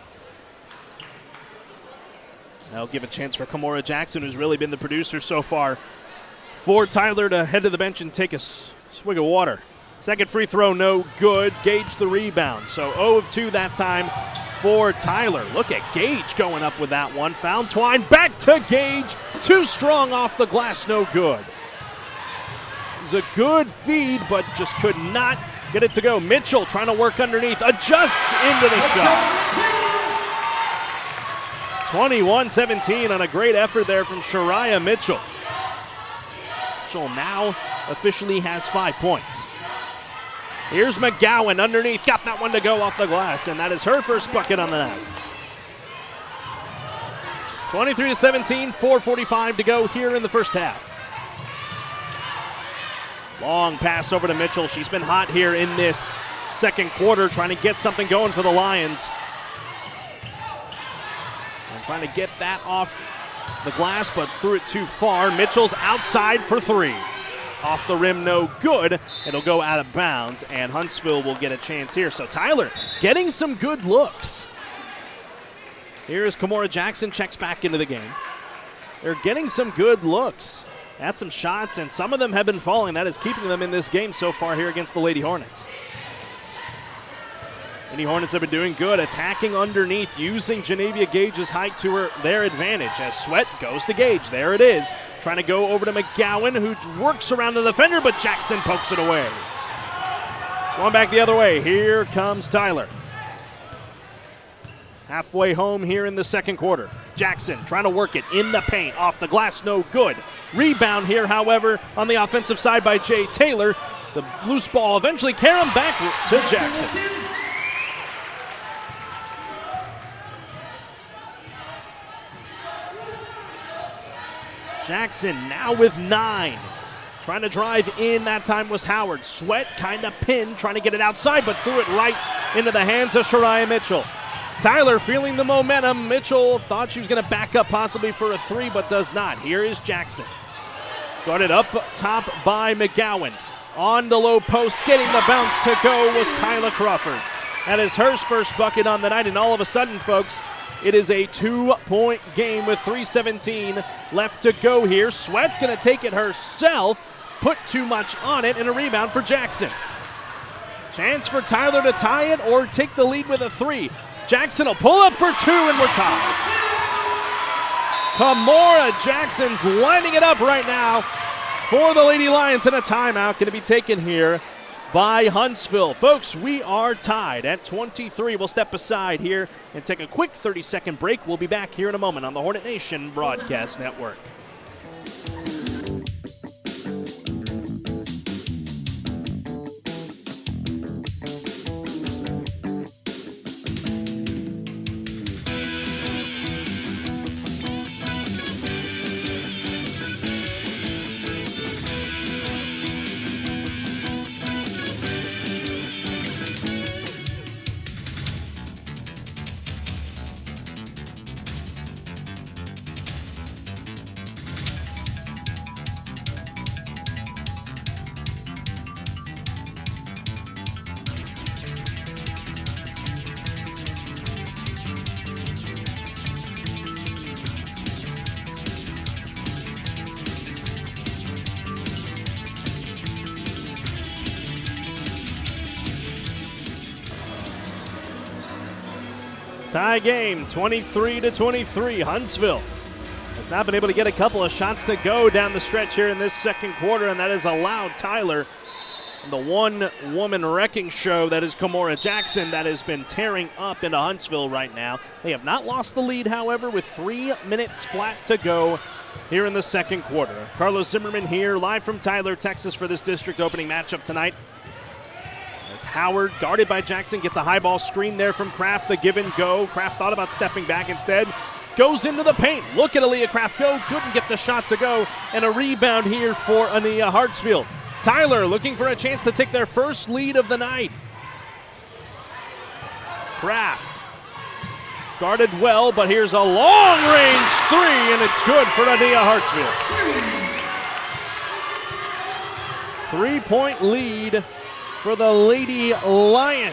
That'll give a chance for Kamora Jackson, who's really been the producer so far, for Tyler to head to the bench and take a swig of water. Second free throw, no good. Gage the rebound. So 0 of 2 that time for Tyler. Look at Gage going up with that one. Found Twine, back to Gage. Too strong off the glass, no good. It was a good feed, but just could not get it to go. Mitchell trying to work underneath, adjusts into the shot. 21-17 on a great effort there from Shariah Mitchell. Mitchell now officially has 5 points. Here's McGowan underneath, got that one to go off the glass, and that is her first bucket on the night. 23-17, 4:45 to go here in the first half. Long pass over to Mitchell. She's been hot here in this second quarter, trying to get something going for the Lions. trying to get that off the glass, but threw it too far. Mitchell's outside for three. Off the rim, no good. It'll go out of bounds, and Huntsville will get a chance here. So Tyler getting some good looks. Here's Kimora Jackson, checks back into the game. They're getting some good looks at some shots, and some of them have been falling. That is keeping them in this game so far here against the Lady Hornets. Lady Hornets have been doing good, attacking underneath, using Genevia Gage's height to their advantage as Sweat goes to Gage. There it is. Trying to go over to McGowan, who works around the defender, but Jackson pokes it away. Going back the other way, here comes Tyler. Halfway home here in the second quarter. Jackson trying to work it in the paint, off the glass, no good. Rebound here, however, on the offensive side by Jay Taylor. The loose ball eventually carrying back to Jackson. Jackson now with 9. Trying to drive in, that time was Howard. Sweat kind of pinned, trying to get it outside, but threw it right into the hands of Shariah Mitchell. Tyler feeling the momentum. Mitchell thought she was going to back up possibly for a three, but does not. Here is Jackson. Guarded up top by McGowan. On the low post, getting the bounce to go was Kyla Crawford. That is her first bucket on the night, and all of a sudden, folks, it is a 2-point game with 3:17 left to go here. Sweat's going to take it herself, put too much on it, and a rebound for Jackson. Chance for Tyler to tie it or take the lead with a three. Jackson will pull up for two, and we're tied. Kimora Jackson's lining it up right now for the Lady Lions, and a timeout going to be taken here by Huntsville. Folks, we are tied at 23. We'll step aside here and take a quick 30-second break. We'll be back here in a moment on the Hornet Nation Broadcast Network. Tie game, 23-23. Huntsville has not been able to get a couple of shots to go down the stretch here in this second quarter, and that has allowed Tyler, the one-woman wrecking show that is Kimora Jackson, that has been tearing up into Huntsville right now. They have not lost the lead, however, with 3 minutes flat to go here in the second quarter. Carlos Zimmermann here, live from Tyler, Texas, for this district opening matchup tonight. As Howard, guarded by Jackson, gets a high ball screen there from Kraft, the give and go. Kraft thought about stepping back instead. Goes into the paint. Look at Aaliyah Kraft go. Couldn't get the shot to go. And a rebound here for Ania Hartsfield. Tyler looking for a chance to take their first lead of the night. Kraft guarded well, but here's a long-range three, and it's good for Ania Hartsfield. 3-point lead for the Lady Lions.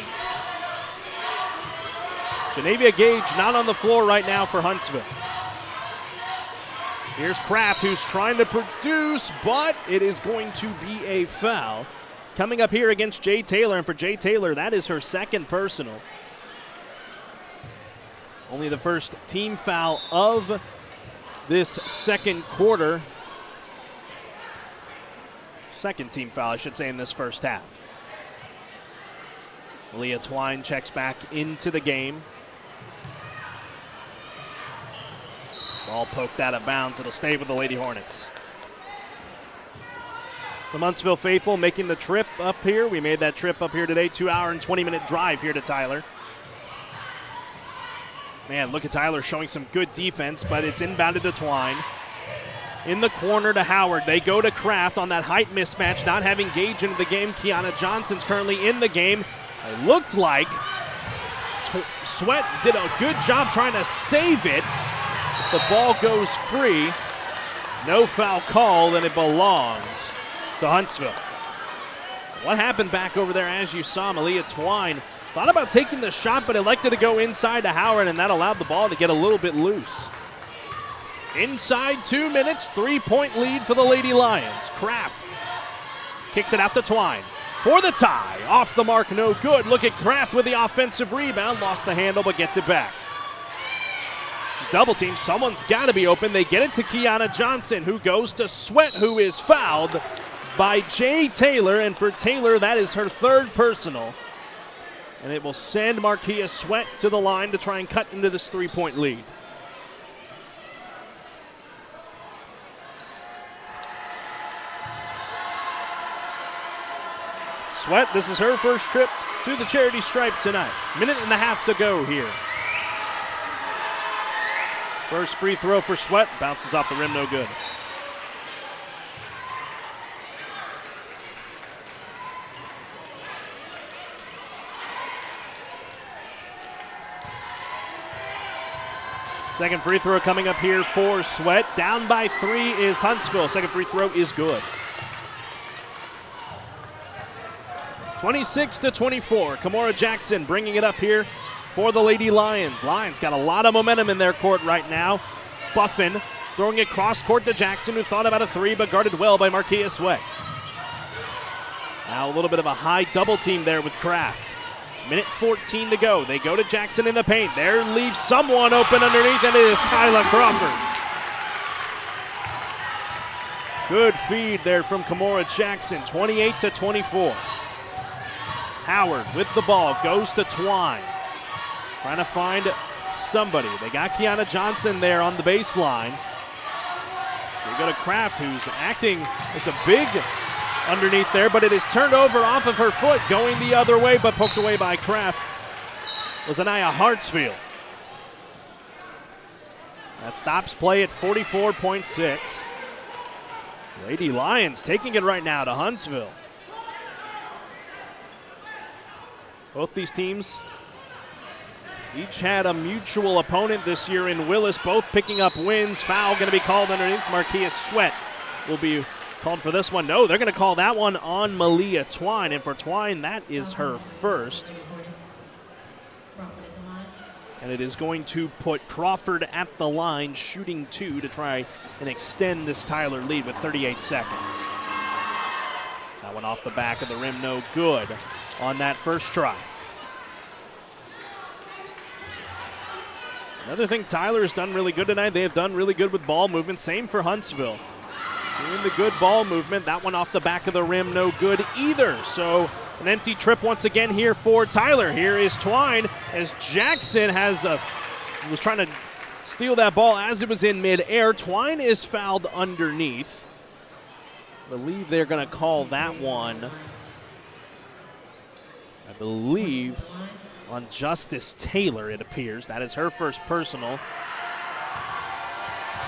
Genevia Gage not on the floor right now for Huntsville. Here's Kraft, who's trying to produce, but it is going to be a foul. Coming up here against Jay Taylor, and for Jay Taylor, that is her second personal. Only the first team foul of this second quarter. Second team foul, I should say, in this first half. Leah Twine checks back into the game. Ball poked out of bounds. It'll stay with the Lady Hornets. Some Huntsville faithful making the trip up here. We made that trip up here today. 2-hour and 20-minute drive here to Tyler. Man, look at Tyler showing some good defense, but it's inbounded to Twine. In the corner to Howard. They go to Kraft on that height mismatch, not having Gage into the game. Kiana Johnson's currently in the game. It looked like Sweat did a good job trying to save it, The ball goes free. No foul call, and it belongs to Huntsville. So what happened back over there, as you saw, Malia Twine thought about taking the shot, but elected to go inside to Howard, and that allowed the ball to get a little bit loose. Inside 2 minutes, 3-point lead for the Lady Lions. Kraft kicks it out to Twine for the tie. Off the mark, no good. Look at Kraft with the offensive rebound. Lost the handle, but gets it back. She's double teamed. Someone's got to be open. They get it to Kiana Johnson, who goes to Sweat, who is fouled by Jay Taylor. And for Taylor, that is her third personal. And it will send Markia Sweat to the line to try and cut into this 3-point lead. Sweat, this is her first trip to the charity stripe tonight. Minute and a half to go here. First free throw for Sweat, bounces off the rim, no good. Second free throw coming up here for Sweat. Down by 3 is Huntsville. Second free throw is good. 26-24. Kimora Jackson bringing it up here for the Lady Lions. Lions got a lot of momentum in their court right now. Buffin throwing it cross court to Jackson, who thought about a 3 but guarded well by Markia Sweat. Now a little bit of a high double team there with Kraft. Minute 14 to go. They go to Jackson in the paint. There leaves someone open underneath, and it is Kyla Crawford. Good feed there from Kimora Jackson, 28-24. Howard with the ball, goes to Twine. Trying to find somebody. They got Kiana Johnson there on the baseline. They go to Kraft, who's acting as a big underneath there, but it is turned over off of her foot, going the other way, but poked away by Kraft was Anaya Hartsfield. That stops play at 44.6. Lady Lions taking it right now to Huntsville. Both these teams each had a mutual opponent this year in Willis, both picking up wins. Foul going to be called underneath. Markia Sweat will be called for this one. No, they're going to call that one on Malia Twine. And for Twine, that is her first. And it is going to put Crawford at the line, shooting 2 to try and extend this Tyler lead with 38 seconds. That one off the back of the rim, no good on that first try. Another thing Tyler's done really good tonight, they have done really good with ball movement. Same for Huntsville. Doing the good ball movement. That one off the back of the rim, no good either. So an empty trip once again here for Tyler. Here is Twine as Jackson was trying to steal that ball as it was in midair. Twine is fouled underneath. I believe they're going to call that one, I believe, on Justice Taylor, it appears. That is her first personal.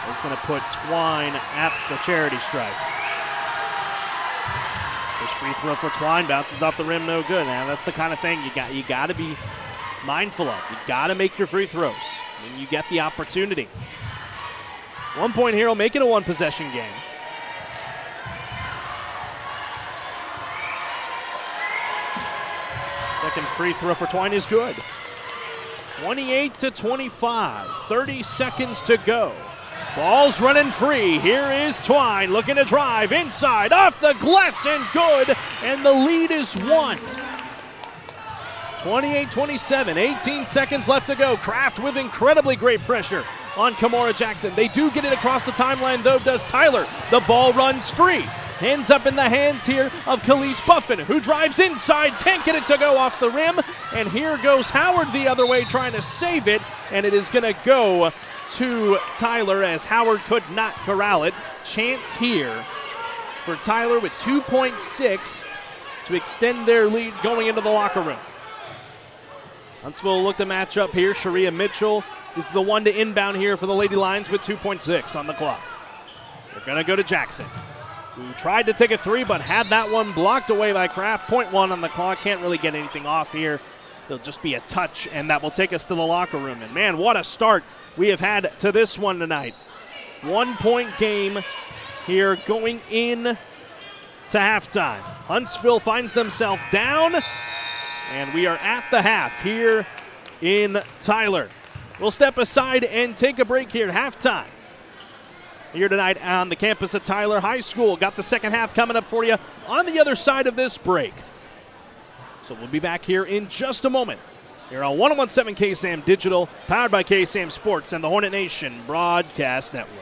It's going to put Twine at the charity stripe. First free throw for Twine, bounces off the rim, no good. Now that's the kind of thing you got to be mindful of. You got to make your free throws when you get the opportunity. 1 point here will make it a one-possession game. Second free throw for Twine is good. 28-25, 30 seconds to go. Ball's running free. Here is Twine looking to drive inside, off the glass, and good. And the lead is 1. 28-27, 18 seconds left to go. Kraft with incredibly great pressure on Kimora Jackson. They do get it across the timeline, though, does Tyler. The ball runs free. Ends up in the hands here of Khalees Buffin, who drives inside, can't get it to go off the rim. And here goes Howard the other way, trying to save it. And it is going to go to Tyler as Howard could not corral it. Chance here for Tyler with 2.6 to extend their lead going into the locker room. Huntsville will look to match up here. Sharia Mitchell is the one to inbound here for the Lady Lions with 2.6 on the clock. They're going to go to Jackson, who tried to take a 3 but had that one blocked away by Kraft. 0.1 on the clock. Can't really get anything off here There'll just be a touch, and that will take us to the locker room. And, man, what a start we have had to this one tonight. 1-point game here going in to halftime. Huntsville finds themselves down, and we are at the half here in Tyler. We'll step aside and take a break here at halftime. Here tonight on the campus at Tyler High School. Got the second half coming up for you on the other side of this break. So we'll be back here in just a moment. Here on 101.7 KSAM Digital, powered by KSAM Sports and the Hornet Nation Broadcast Network.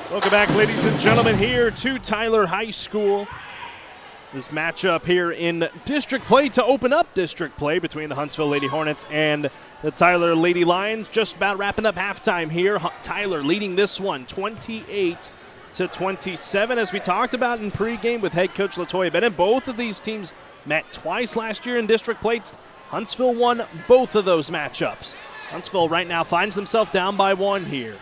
Welcome back, ladies and gentlemen, here to Tyler High School. This matchup here in district play to open up district play between the Huntsville Lady Hornets and the Tyler Lady Lions. Just about wrapping up halftime here. Tyler leading this one 28-27. As we talked about in pregame with head coach Latoya Bennett, both of these teams met twice last year in district play. Huntsville won both of those matchups. Huntsville right now finds themselves down by 1 here.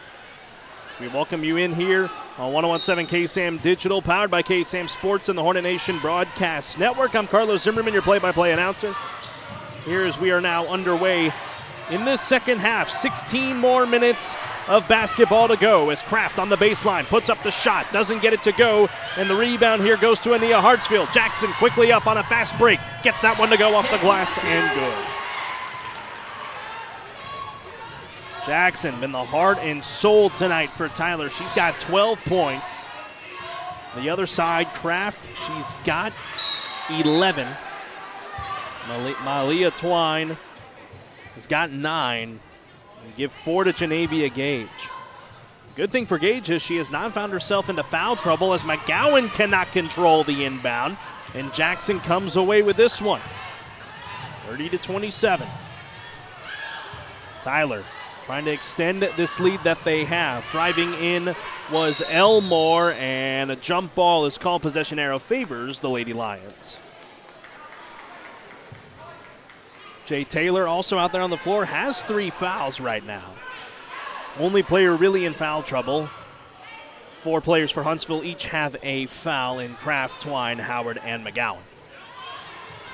We welcome you in here on 101.7 KSAM Digital, powered by KSAM Sports and the Hornet Nation Broadcast Network. I'm Carlos Zimmermann, your play-by-play announcer. Here as we are now underway in this second half. 16 more minutes of basketball to go as Kraft on the baseline puts up the shot, doesn't get it to go, and the rebound here goes to Ania Hartsfield. Jackson quickly up on a fast break, gets that one to go off the glass and good. Jackson been the heart and soul tonight for Tyler. She's got 12 points. The other side, Kraft, she's got 11. Malia Twine has got 9. And give 4 to Genavia Gage. Good thing for Gage is she has not found herself into foul trouble as McGowan cannot control the inbound. And Jackson comes away with this one. 30-27. Tyler trying to extend this lead that they have. Driving in was Elmore, and a jump ball is called. Possession arrow favors the Lady Lions. Jay Taylor also out there on the floor has 3 fouls right now. Only player really in foul trouble. 4 players for Huntsville each have a foul in Kraft, Twine, Howard, and McGowan.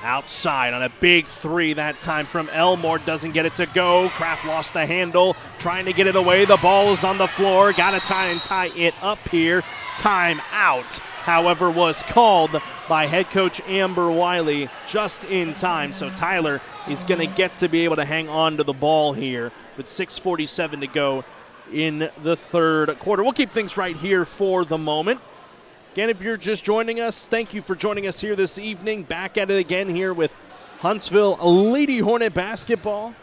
Outside on a big 3 that time from Elmore. Doesn't get it to go. Kraft lost the handle. Trying to get it away. The ball is on the floor. Got to tie it up here. Time out, however, was called by head coach Amber Wiley just in time. So Tyler is going to get to be able to hang on to the ball here with 6:47 to go in the third quarter. We'll keep things right here for the moment. Again, if you're just joining us, thank you for joining us here this evening. Back at it again here with Huntsville Lady Hornet basketball.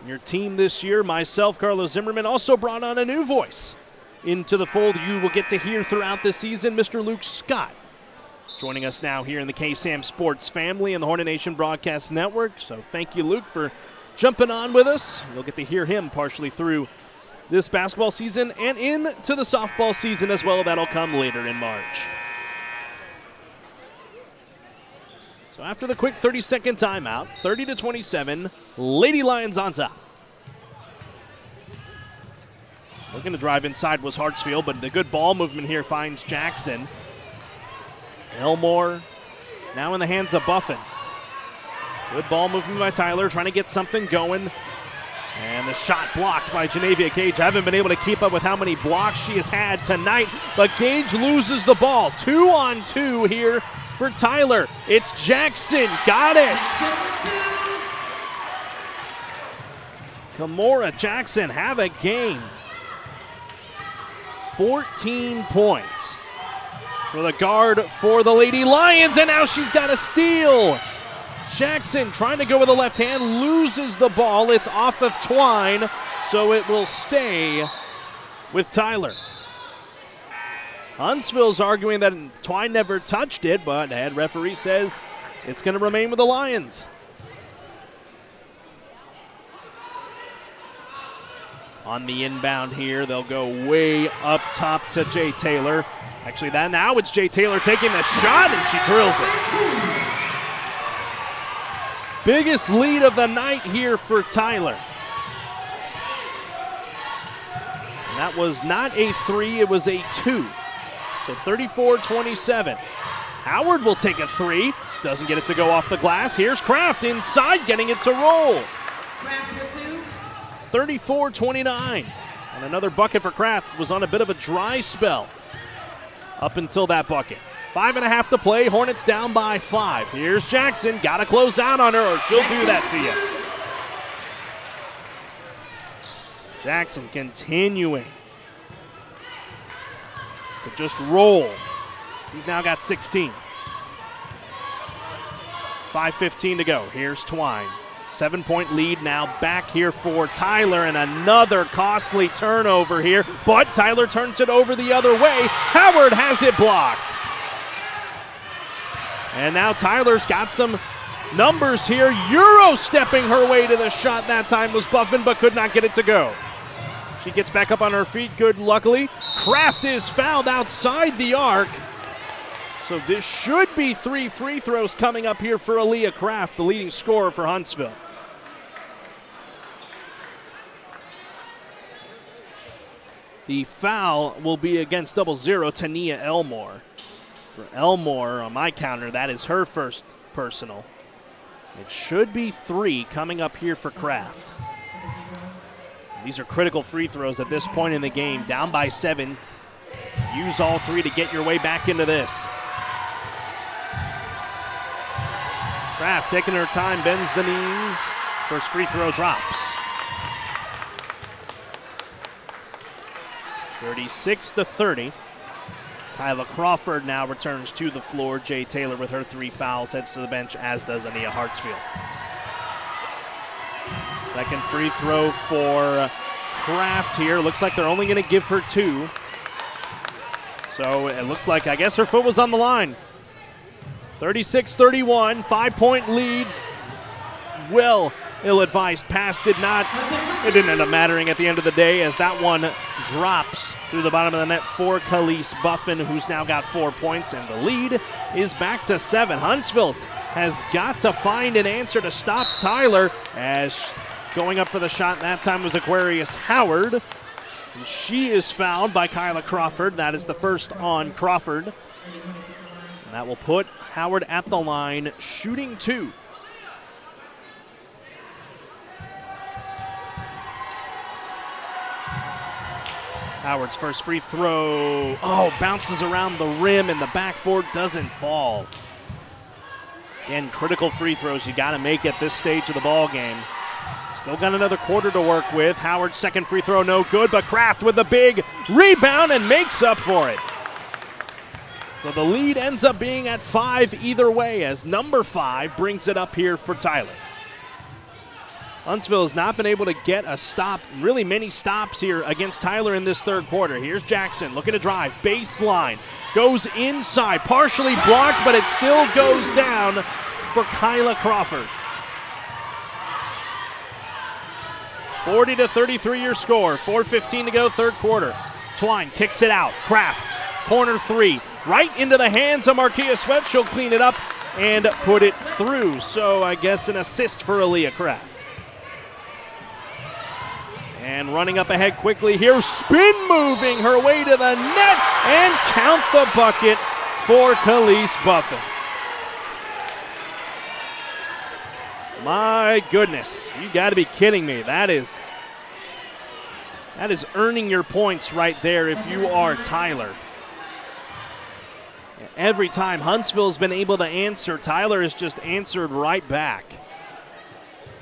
Your team this year, myself, Carlos Zimmermann, also brought on a new voice into the fold you will get to hear throughout the season, Mr. Luke Scott. Joining us now here in the KSAM Sports family and the Hornet Nation Broadcast Network. So thank you, Luke, for jumping on with us. You'll get to hear him partially through this basketball season and into the softball season as well. That'll come later in March. So after the quick 30-second timeout, 30-27, Lady Lions on top. Looking to drive inside was Hartsfield, but the good ball movement here finds Jackson. Elmore now in the hands of Buffin. Good ball movement by Tyler, trying to get something going. And the shot blocked by Genavia Gage. I haven't been able to keep up with how many blocks she has had tonight, but Gage loses the ball. 2-on-2 here for Tyler. It's Jackson. Got it. Kamora Jackson have a game. 14 points for the guard for the Lady Lions, and now she's got a steal. Jackson trying to go with the left hand, loses the ball. It's off of Twine, so it will stay with Tyler. Huntsville's arguing that Twine never touched it, but the head referee says it's going to remain with the Lions. On the inbound here, they'll go way up top to Jay Taylor. Actually, now it's Jay Taylor taking the shot, and she drills it. Biggest lead of the night here for Tyler. And that was not a 3, it was a 2. So 34-27. Howard will take a 3. Doesn't get it to go off the glass. Here's Kraft inside, getting it to roll. 34-29. And another bucket for Kraft. Was on a bit of a dry spell up until that bucket. 5.5 to play. Hornets down by 5. Here's Jackson. Got to close out on her or she'll do that to you. Jackson continuing to just roll. He's now got 16. 5:15 to go. Here's Twine. 7-point lead now back here for Tyler, and another costly turnover here, but Tyler turns it over the other way. Howard has it blocked. And now Tyler's got some numbers here. Euro stepping her way to the shot. That time was Buffin, but could not get it to go. She gets back up on her feet, good luckily. Kraft is fouled outside the arc. So this should be 3 free throws coming up here for Aaliyah Kraft, the leading scorer for Huntsville. The foul will be against 0-0, Tania Elmore. For Elmore, on my counter, that is her first personal. It should be 3 coming up here for Kraft. These are critical free throws at this point in the game. Down by 7. Use all 3 to get your way back into this. Kraft taking her time, bends the knees. First free throw drops. 36-30. Kyla Crawford now returns to the floor. Jay Taylor with her 3 fouls heads to the bench, as does Ania Hartsfield. Second free throw for Kraft here. Looks like they're only going to give her 2. So it looked like, I guess her foot was on the line. 36-31, 5-point lead. Well, ill-advised pass it didn't end up mattering at the end of the day, as that one drops through the bottom of the net for Khalees Buffin, who's now got 4 points, and the lead is back to 7. Huntsville has got to find an answer to stop Tyler, as going up for the shot that time was Aquarius Howard. And she is fouled by Kyla Crawford. That is the first on Crawford. And that will put Howard at the line, shooting 2. Howard's first free throw, bounces around the rim and the backboard, doesn't fall. Again, critical free throws you got to make at this stage of the ball game. Still got another quarter to work with. Howard's second free throw no good, but Kraft with a big rebound and makes up for it. So the lead ends up being at 5 either way, as number 5 brings it up here for Tyler. Huntsville has not been able to get a stop, really many stops here against Tyler in this third quarter. Here's Jackson looking to drive, baseline, goes inside, partially blocked, but it still goes down for Kyla Crawford. 40-33 your score, 4:15 to go, third quarter. Twine kicks it out, Kraft, corner 3, right into the hands of Markia Sweat. She'll clean it up and put it through. So I guess an assist for Aaliyah Kraft. And running up ahead quickly here, spin moving her way to the net, and count the bucket for Khalees Buffin. My goodness, you got to be kidding me. That is earning your points right there if you are Tyler. Every time Huntsville's been able to answer, Tyler has just answered right back.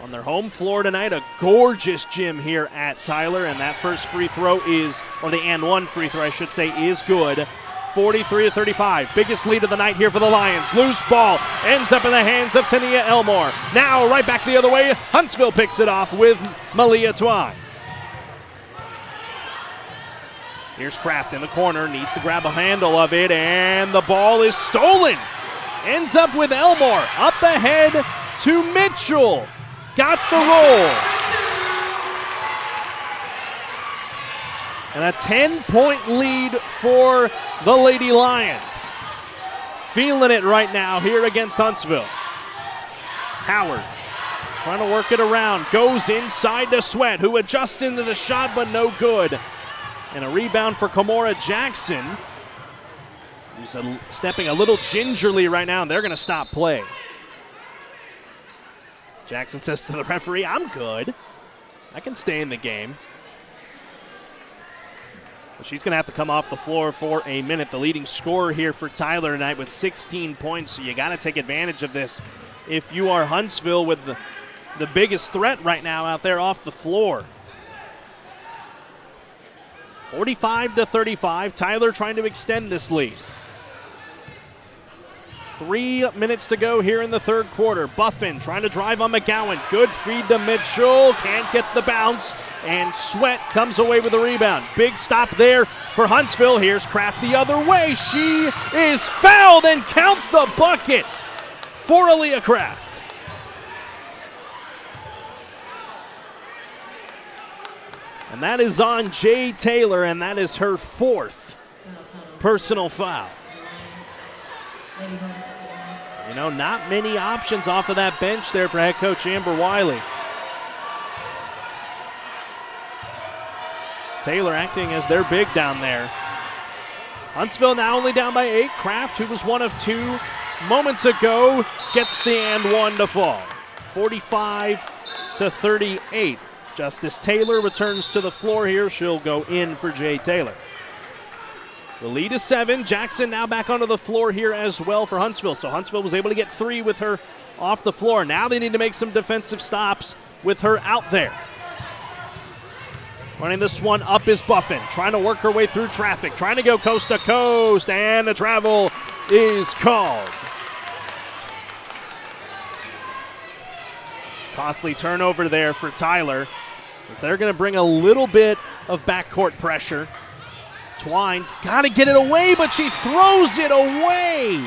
On their home floor tonight, a gorgeous gym here at Tyler, and that first free throw is, or the and one free throw I should say, is good. 43-35, biggest lead of the night here for the Lions. Loose ball, ends up in the hands of Tania Elmore. Now right back the other way, Huntsville picks it off with Malia Twine. Here's Kraft in the corner, needs to grab a handle of it, and the ball is stolen. Ends up with Elmore, up ahead to Mitchell. Got the roll. And a 10-point lead for the Lady Lions. Feeling it right now here against Huntsville. Howard trying to work it around. Goes inside to Sweat, who adjusts into the shot, but no good. And a rebound for Kamora Jackson, who's stepping a little gingerly right now, and they're going to stop play. Jackson says to the referee, I'm good. I can stay in the game. But she's going to have to come off the floor for a minute. The leading scorer here for Tyler tonight with 16 points, so you got to take advantage of this if you are Huntsville, with the biggest threat right now out there off the floor. 45-35, Tyler trying to extend this lead. 3 minutes to go here in the third quarter. Buffin trying to drive on McGowan. Good feed to Mitchell. Can't get the bounce. And Sweat comes away with a rebound. Big stop there for Huntsville. Here's Kraft the other way. She is fouled, and count the bucket for Aaliyah Kraft. And that is on Jay Taylor, and that is her 4th personal foul. You know, not many options off of that bench there for head coach Amber Wiley. Taylor acting as their big down there. Huntsville now only down by 8. Kraft, who was 1 of 2 moments ago, gets the and 1 to fall. 45-38. Justice Taylor returns to the floor here. She'll go in for Jay Taylor. The lead is 7. Jackson now back onto the floor here as well for Huntsville. So Huntsville was able to get 3 with her off the floor. Now they need to make some defensive stops with her out there. Running this one up is Buffin, trying to work her way through traffic, trying to go coast to coast, and the travel is called. Costly turnover there for Tyler, as they're going to bring a little bit of backcourt pressure. Twine's got to get it away, but she throws it away.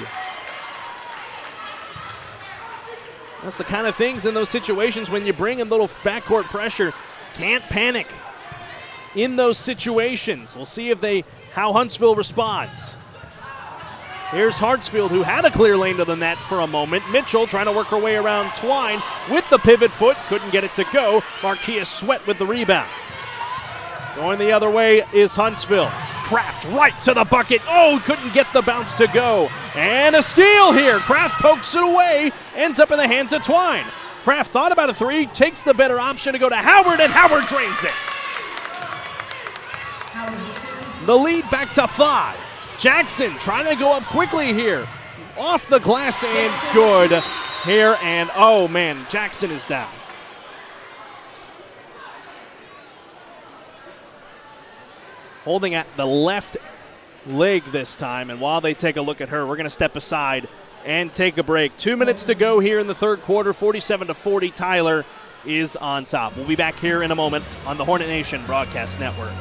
That's the kind of things in those situations when you bring in little backcourt pressure. Can't panic in those situations. We'll see how Huntsville responds. Here's Hartsfield, who had a clear lane to the net for a moment. Mitchell trying to work her way around Twine with the pivot foot. Couldn't get it to go. Marquia Sweat with the rebound. Going the other way is Huntsville. Kraft right to the bucket. Oh, couldn't get the bounce to go. And a steal here. Kraft pokes it away. Ends up in the hands of Twine. Kraft thought about a 3. Takes the better option to go to Howard, and Howard drains it. The lead back to 5. Jackson trying to go up quickly here. Off the glass and good here. And oh man, Jackson is down. Holding at the left leg this time. And while they take a look at her, we're going to step aside and take a break. 2 minutes to go here in the third quarter. 47-40. Tyler is on top. We'll be back here in a moment on the Hornet Nation Broadcast Network.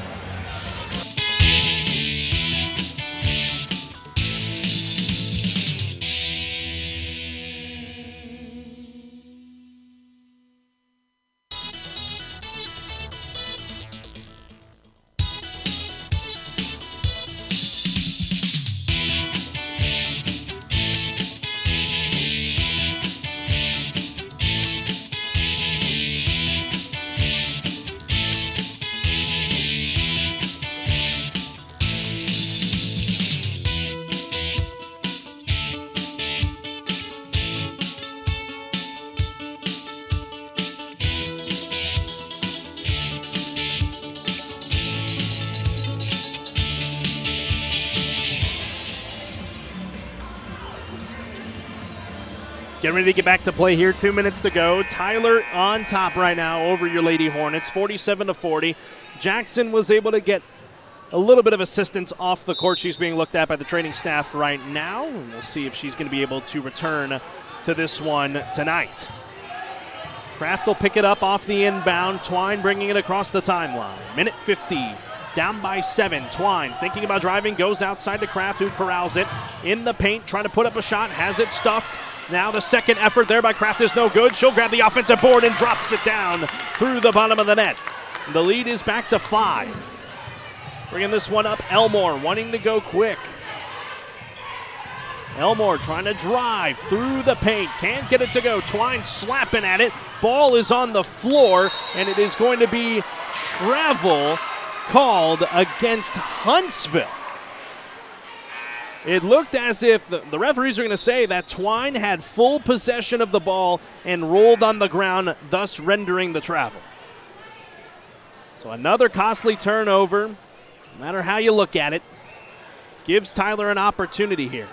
Getting ready to get back to play here. 2 minutes to go. Tyler on top right now over your Lady Hornets, 47-40. Jackson was able to get a little bit of assistance off the court. She's being looked at by the training staff right now, and we'll see if she's going to be able to return to this one tonight. Kraft will pick it up off the inbound. Twine bringing it across the timeline. Minute 50. Down by 7. Twine thinking about driving, goes outside to Kraft, who corrals it in the paint, trying to put up a shot, has it stuffed. Now the second effort there by Kraft is no good. She'll grab the offensive board and drops it down through the bottom of the net. The lead is back to 5. Bringing this one up, Elmore wanting to go quick. Elmore trying to drive through the paint. Can't get it to go. Twine slapping at it. Ball is on the floor, and it is going to be travel called against Huntsville. It looked as if the referees are going to say that Twine had full possession of the ball and rolled on the ground, thus rendering the travel. So another costly turnover, no matter how you look at it, gives Tyler an opportunity here.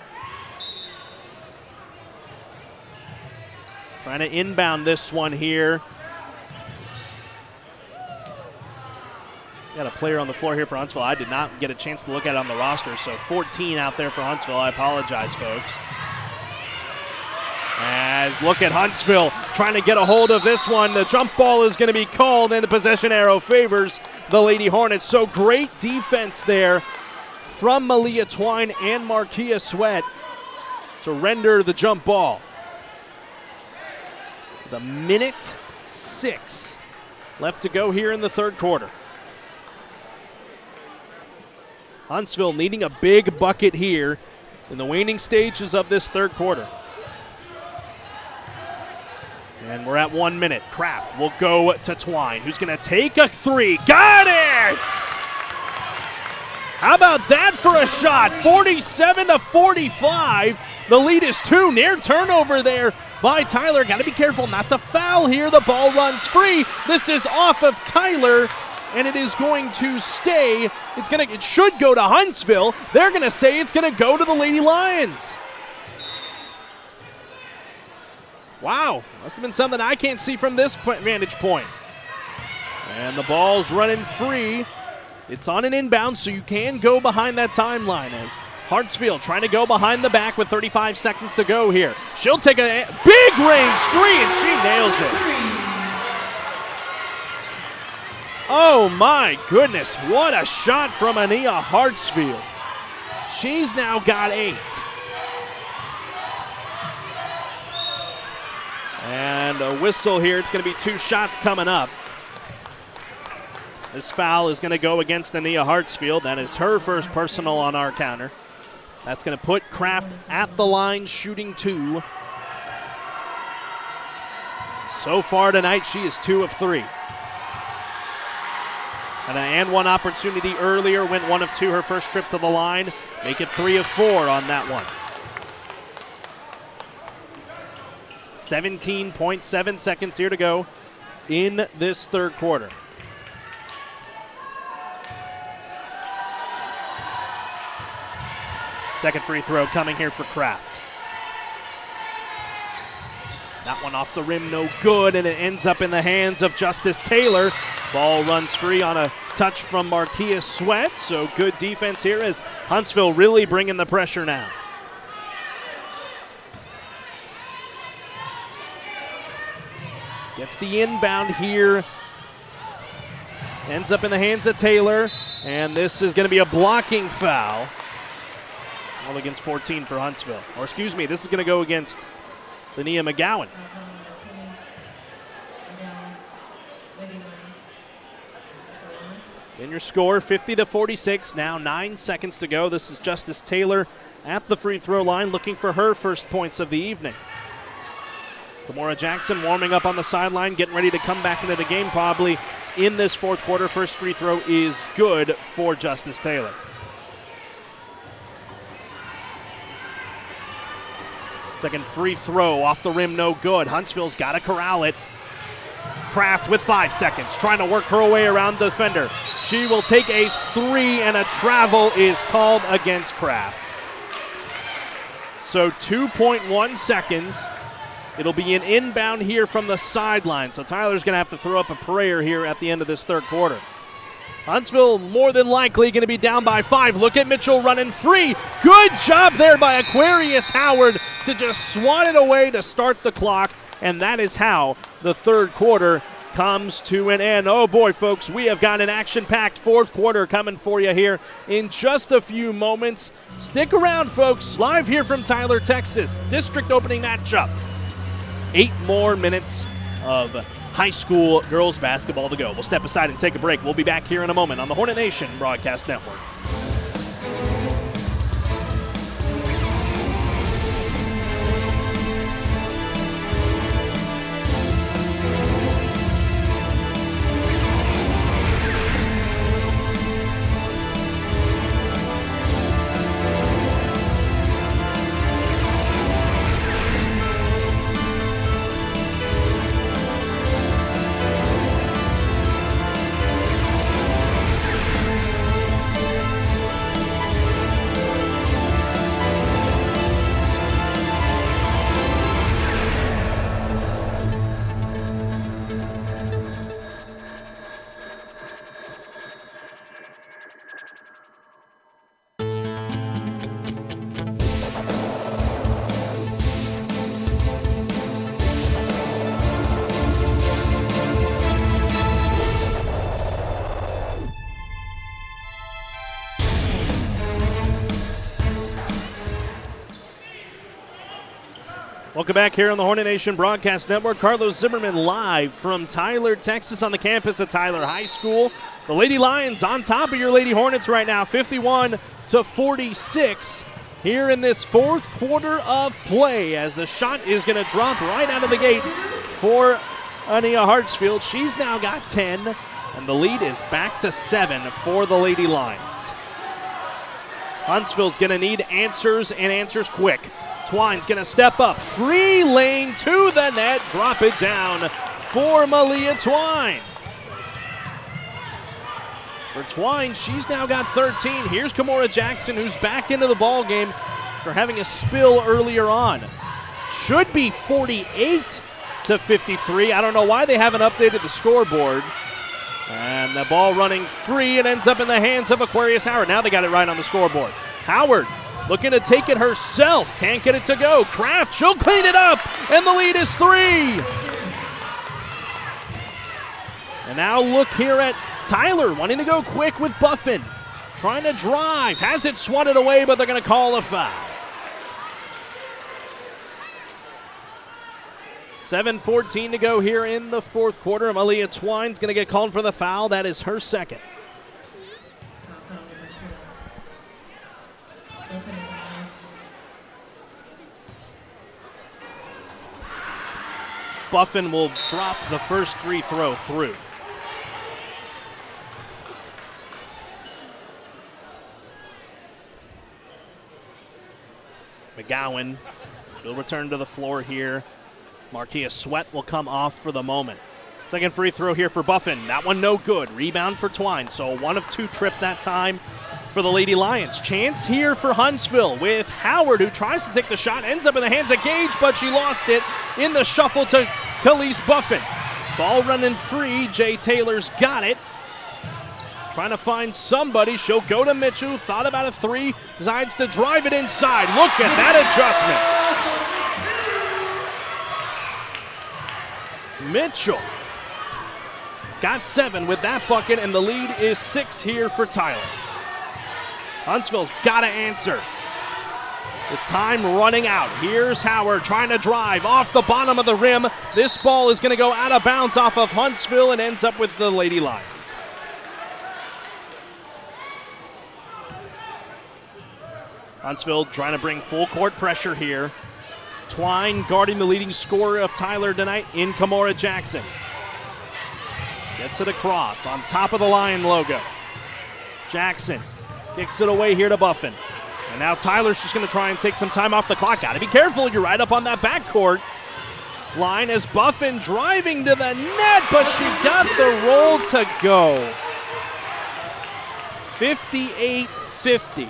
Trying to inbound this one here. Got a player on the floor here for Huntsville. I did not get a chance to look at it on the roster, so 14 out there for Huntsville. I apologize, folks. As look at Huntsville trying to get a hold of this one. The jump ball is going to be called, and the possession arrow favors the Lady Hornets. So great defense there from Malia Twine and Markia Sweat to render the jump ball. The minute 6 left to go here in the third quarter. Huntsville needing a big bucket here in the waning stages of this third quarter. And we're at 1 minute. Kraft will go to Twine, who's going to take a three. Got it! How about that for a shot? 47-45. The lead is 2. Near turnover there by Tyler. Got to be careful not to foul here. The ball runs free. This is off of Tyler, and it is going to stay. It should go to Huntsville. They're going to say it's going to go to the Lady Lions. Wow, must have been something I can't see from this vantage point. And the ball's running free. It's on an inbound, so you can go behind that timeline as Hartsfield trying to go behind the back with 35 seconds to go here. She'll take a big range three, and she nails it. Oh my goodness, what a shot from Ania Hartsfield. She's now got 8. And a whistle here. It's going to be 2 shots coming up. This foul is going to go against Ania Hartsfield. That is her first personal on our counter. That's going to put Kraft at the line, shooting 2. So far tonight, she is 2 of 3. And one opportunity earlier, went 1 of 2 her first trip to the line. Make it 3 of 4 on that one. 17.7 seconds here to go in this third quarter. Second free throw coming here for Kraft. That one off the rim, no good, and it ends up in the hands of Justice Taylor. Ball runs free on a touch from Markia Sweat, so good defense here as Huntsville really bringing the pressure now. Gets the inbound here. Ends up in the hands of Taylor. And this is going to be a blocking foul. All against 14 for Huntsville. Or excuse me, this is going to go against Linnea McGowan. In your score, 50-46. Now 9 seconds to go. This is Justice Taylor at the free throw line looking for her first points of the evening. Tamora Jackson warming up on the sideline, getting ready to come back into the game probably in this fourth quarter. First free throw is good for Justice Taylor. Second free throw off the rim, no good. Huntsville's got to corral it. Kraft with 5 seconds, trying to work her way around the defender. She will take a 3, and a travel is called against Kraft. So 2.1 seconds. It'll be an inbound here from the sideline, so Tyler's going to have to throw up a prayer here at the end of this third quarter. Huntsville more than likely going to be down by 5. Look at Mitchell running free. Good job there by Aquarius Howard to just swat it away to start the clock, and that is how the third quarter comes to an end. Oh boy, folks, we have got an action-packed fourth quarter coming for you here in just a few moments. Stick around, folks. Live here from Tyler, Texas. District opening matchup. 8 more minutes of high school girls basketball to go. We'll step aside and take a break. We'll be back here in a moment on the Hornet Nation Broadcast Network. Welcome back here on the Hornet Nation Broadcast Network. Carlos Zimmermann live from Tyler, Texas on the campus of Tyler High School. The Lady Lions on top of your Lady Hornets right now, 51-46 here in this fourth quarter of play as the shot is going to drop right out of the gate for Ania Hartsfield. She's now got 10, and the lead is back to 7 for the Lady Lions. Huntsville's going to need answers and answers quick. Twine's going to step up. Free lane to the net. Drop it down for Malia Twine. For Twine, she's now got 13. Here's Kimora Jackson, who's back into the ball game for having a spill earlier on. Should be 48-53. I don't know why they haven't updated the scoreboard. And the ball running free and ends up in the hands of Aquarius Howard. Now they got it right on the scoreboard. Howard looking to take it herself. Can't get it to go. Kraft, she'll clean it up. And the lead is 3. And now look here at Tyler wanting to go quick with Buffin. Trying to drive. Has it swatted away, but they're going to call a foul. 7:14 to go here in the fourth quarter. Malia Twine's going to get called for the foul. That is her second. Buffin will drop the first free throw through. McGowan will return to the floor here. Marquia Sweat will come off for the moment. Second free throw here for Buffin. That one no good. Rebound for Twine. So 1 of 2 trip that time for the Lady Lions. Chance here for Huntsville with Howard, who tries to take the shot. Ends up in the hands of Gage, but she lost it in the shuffle to Khalees Buffin. Ball running free. Jay Taylor's got it. Trying to find somebody. She'll go to Mitchell. Thought about a 3. Decides to drive it inside. Look at that adjustment. Mitchell has got 7 with that bucket, and the lead is 6 here for Tyler. Huntsville's got to answer. The time running out. Here's Howard trying to drive off the bottom of the rim. This ball is going to go out of bounds off of Huntsville and ends up with the Lady Lions. Huntsville trying to bring full court pressure here. Twine guarding the leading scorer of Tyler tonight in Kimora Jackson. Gets it across on top of the Lion logo. Jackson kicks it away here to Buffin. And now Tyler's just going to try and take some time off the clock. Got to be careful. You're right up on that backcourt line as Buffin driving to the net, but she got the roll to go. 58-50.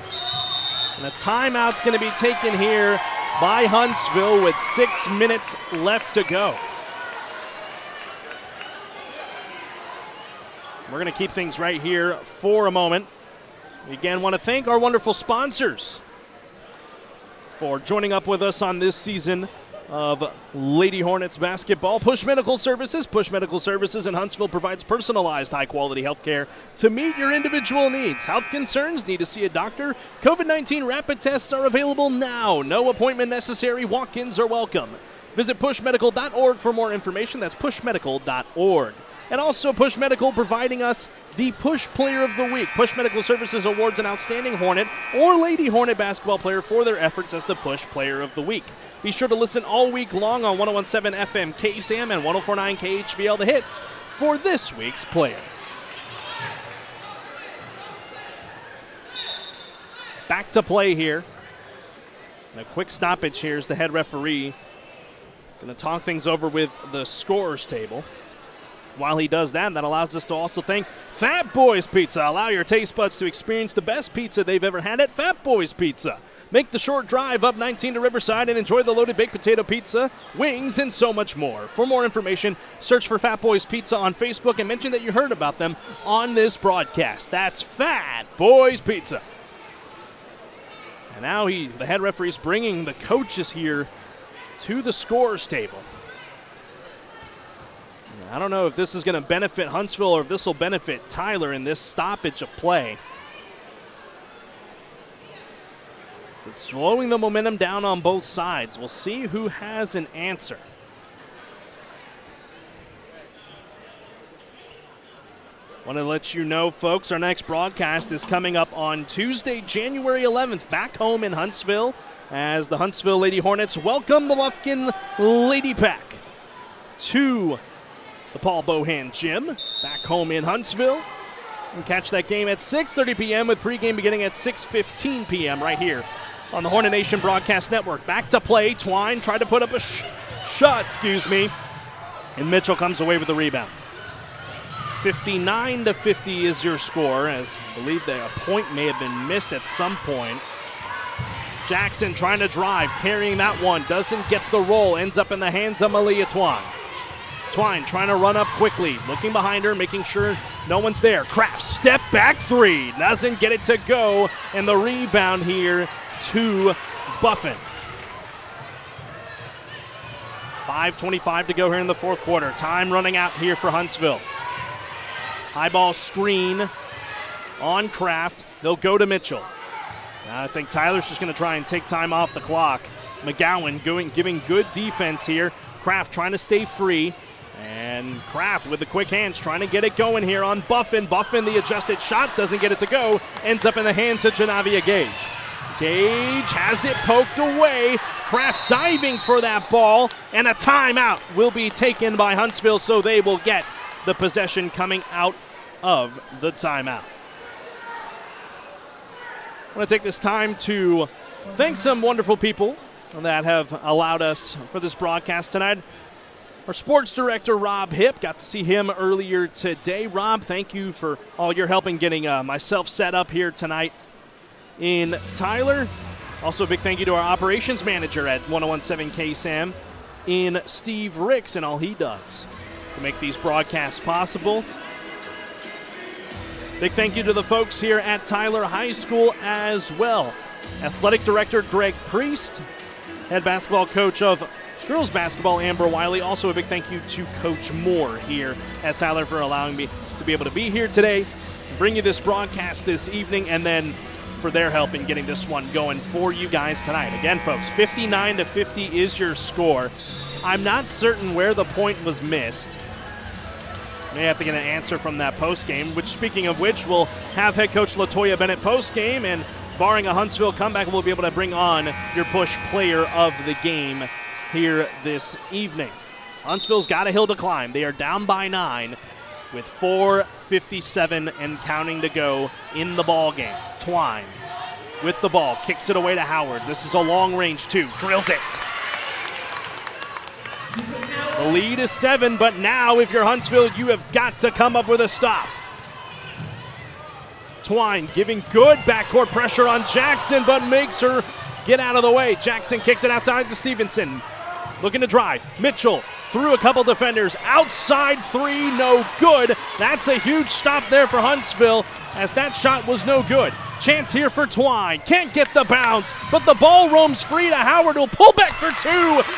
And a timeout's going to be taken here by Huntsville with 6 minutes left to go. We're going to keep things right here for a moment. We again want to thank our wonderful sponsors for joining up with us on this season of Lady Hornets basketball. Push Medical Services. Push Medical Services in Huntsville provides personalized, high-quality health care to meet your individual needs. Health concerns? Need to see a doctor? COVID-19 rapid tests are available now. No appointment necessary. Walk-ins are welcome. Visit pushmedical.org for more information. That's pushmedical.org. And also Push Medical providing us the Push Player of the Week. Push Medical Services awards an outstanding Hornet or Lady Hornet basketball player for their efforts as the Push Player of the Week. Be sure to listen all week long on 101.7 FM KSAM and 104.9 KHVL The Hits for this week's player. Back to play here. And a quick stoppage here is the head referee. Going to talk things over with the scorers table. While he does that, that allows us to also thank Fat Boys Pizza. Allow your taste buds to experience the best pizza they've ever had at Fat Boys Pizza. Make the short drive up 19 to Riverside and enjoy the loaded baked potato pizza, wings, and so much more. For more information, search for Fat Boys Pizza on Facebook and mention that you heard about them on this broadcast. That's Fat Boys Pizza. And now the head referee's bringing the coaches here to the scorers table. I don't know if this is going to benefit Huntsville or if this will benefit Tyler in this stoppage of play. So it's slowing the momentum down on both sides. We'll see who has an answer. Want to let you know, folks, our next broadcast is coming up on Tuesday, January 11th, back home in Huntsville, as the Huntsville Lady Hornets welcome the Lufkin Lady Pack to the Paul Bohan Gym, back home in Huntsville. And catch that game at 6:30 p.m. with pregame beginning at 6:15 p.m. right here on the Hornet Nation Broadcast Network. Back to play. Twine tried to put up a shot, and Mitchell comes away with the rebound. 59-50 is your score, as I believe that a point may have been missed at some point. Jackson trying to drive, carrying that one, doesn't get the roll, ends up in the hands of Malia Twine. Twine trying to run up quickly, looking behind her, making sure no one's there. Kraft, step back three, doesn't get it to go, and the rebound here to Buffin. 5:25 to go here in the fourth quarter. Time running out here for Huntsville. High ball screen on Kraft. They'll go to Mitchell. Now I think Tyler's just going to try and take time off the clock. McGowan giving good defense here. Kraft trying to stay free. And Kraft with the quick hands trying to get it going here on Buffin. Buffin, the adjusted shot, doesn't get it to go. Ends up in the hands of Janavia Gage. Gage has it poked away. Kraft diving for that ball. And a timeout will be taken by Huntsville, so they will get the possession coming out of the timeout. I want to take this time to thank some wonderful people that have allowed us for this broadcast tonight. Our sports director, Rob Hipp, got to see him earlier today. Rob, thank you for all your help in getting myself set up here tonight in Tyler. Also, a big thank you to our operations manager at 1017 KSAM in Steve Ricks and all he does to make these broadcasts possible. Big thank you to the folks here at Tyler High School as well. Athletic Director Greg Priest, head basketball coach of girls basketball Amber Wiley. Also a big thank you to Coach Moore here at Tyler for allowing me to be able to be here today, bring you this broadcast this evening, and then for their help in getting this one going for you guys tonight. Again, folks, 59-50 is your score. I'm not certain where the point was missed. May have to get an answer from that postgame, which, speaking of which, we'll have head coach LaToya Bennett postgame, and barring a Huntsville comeback, we'll be able to bring on your push player of the game here this evening. Huntsville's got a hill to climb. They are down by 9 with 4:57 and counting to go in the ball game. Twine with the ball, kicks it away to Howard. This is a long range two, drills it. The lead is 7, but now if you're Huntsville, you have got to come up with a stop. Twine giving good backcourt pressure on Jackson, but makes her get out of the way. Jackson kicks it outside to Stevenson. Looking to drive. Mitchell through a couple defenders. Outside three, no good. That's a huge stop there for Huntsville, as that shot was no good. Chance here for Twine. Can't get the bounce, but the ball roams free to Howard, who'll pull back for 2,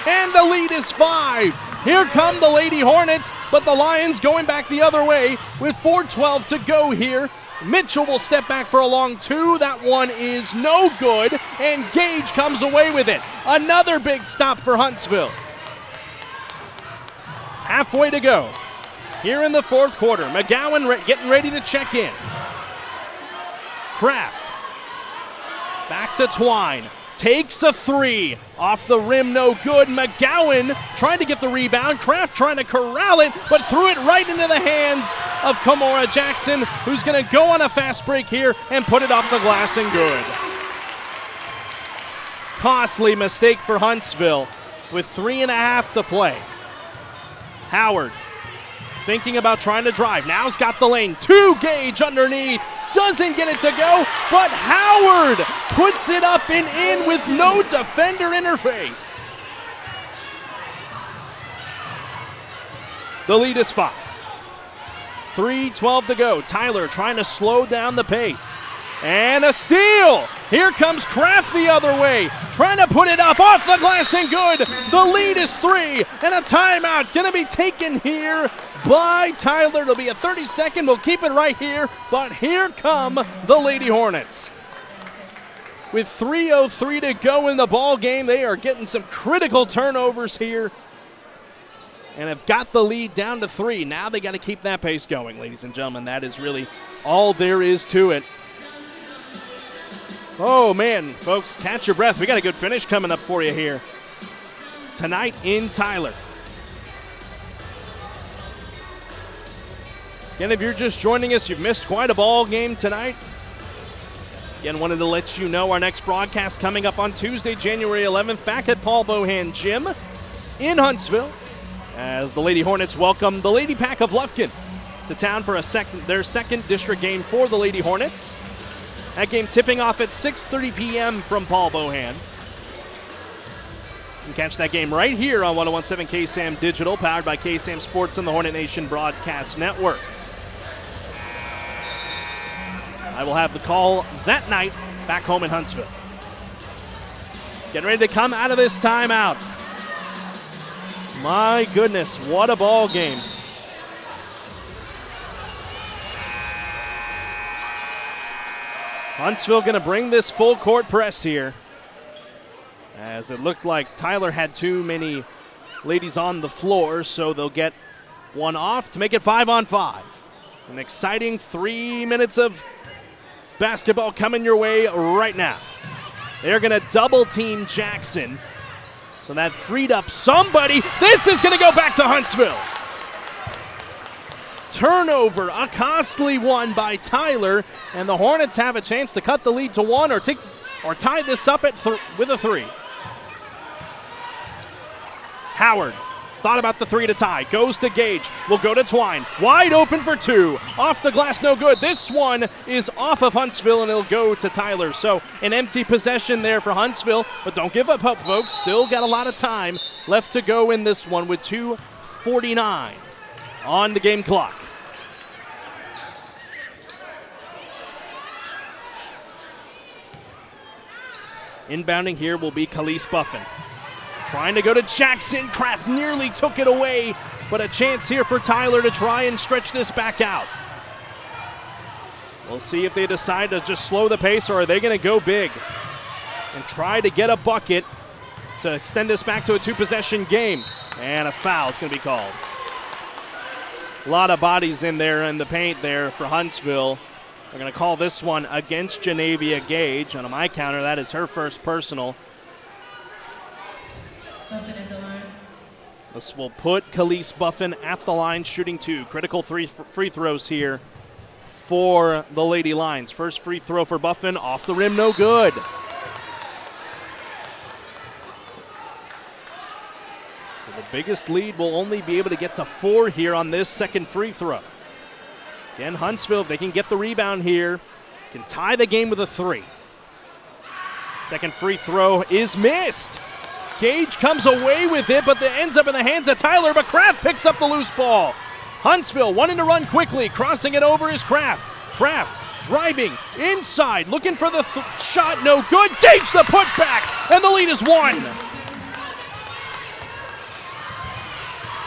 and the lead is 5. Here come the Lady Hornets, but the Lions going back the other way with 4:12 to go here. Mitchell will step back for a long 2. That one is no good, and Gage comes away with it. Another big stop for Huntsville. Halfway to go here in the fourth quarter. McGowan getting ready to check in. Kraft back to Twine. Takes a 3. Off the rim, no good. McGowan trying to get the rebound. Kraft trying to corral it, but threw it right into the hands of Komora Jackson, who's going to go on a fast break here and put it off the glass and good. Costly mistake for Huntsville with 3.5 to play. Howard thinking about trying to drive. Now's got the lane. 2 Gage underneath. Doesn't get it to go, but Howard puts it up and in with no defender interface. The lead is 5. 3:12 to go. Tyler trying to slow down the pace. And a steal. Here comes Kraft the other way, trying to put it up off the glass and good. The lead is 3, and a timeout going to be taken here by Tyler. It'll be a 30-second. We'll keep it right here, but here come the Lady Hornets. with 3:03 to go in the ball game. They are getting some critical turnovers here and have got the lead down to 3. Now they got to keep that pace going, ladies and gentlemen. That is really all there is to it. Oh, man, folks, catch your breath. We got a good finish coming up for you here tonight in Tyler. Again, if you're just joining us, you've missed quite a ball game tonight. Again, wanted to let you know our next broadcast coming up on Tuesday, January 11th, back at Paul Bohan Gym in Huntsville, as the Lady Hornets welcome the Lady Pack of Lufkin to town for their second district game for the Lady Hornets. That game tipping off at 6:30 p.m. from Paul Bohan. You can catch that game right here on 101.7 KSAM Digital, powered by KSAM Sports and the Hornet Nation Broadcast Network. I will have the call that night back home in Huntsville. Getting ready to come out of this timeout. My goodness, what a ball game. Huntsville going to bring this full court press here, as it looked like Tyler had too many ladies on the floor, so they'll get one off to make it 5-on-5. An exciting 3 minutes of basketball coming your way right now. They're going to double team Jackson, so that freed up somebody. This is going to go back to Huntsville. Turnover, a costly one by Tyler, and the Hornets have a chance to cut the lead to 1 or tie this up at with a 3. Howard thought about the 3 to tie, goes to Gage, will go to Twine, wide open for 2, off the glass, no good. This one is off of Huntsville, and it'll go to Tyler. So an empty possession there for Huntsville, but don't give up hope, folks. Still got a lot of time left to go in this one with 2:49 on the game clock. Inbounding here will be Khalees Buffin. Trying to go to Jackson. Kraft nearly took it away, but a chance here for Tyler to try and stretch this back out. We'll see if they decide to just slow the pace, or are they going to go big and try to get a bucket to extend this back to a 2-possession game. And a foul is going to be called. A lot of bodies in there in the paint there for Huntsville. They're going to call this one against Janavia Gage. On my counter, that is her first personal. This will put Khalees Buffin at the line, shooting 2. Critical 3 free throws here for the Lady Lions. First free throw for Buffin, off the rim, no good. So the biggest lead will only be able to get to 4 here on this second free throw. Again, Huntsville, if they can get the rebound here, can tie the game with a 3. Second free throw is missed. Gage comes away with it, but it ends up in the hands of Tyler, but Kraft picks up the loose ball. Huntsville wanting to run quickly, crossing it over is Kraft. Kraft driving inside, looking for the shot, no good. Gage the putback, and the lead is 1.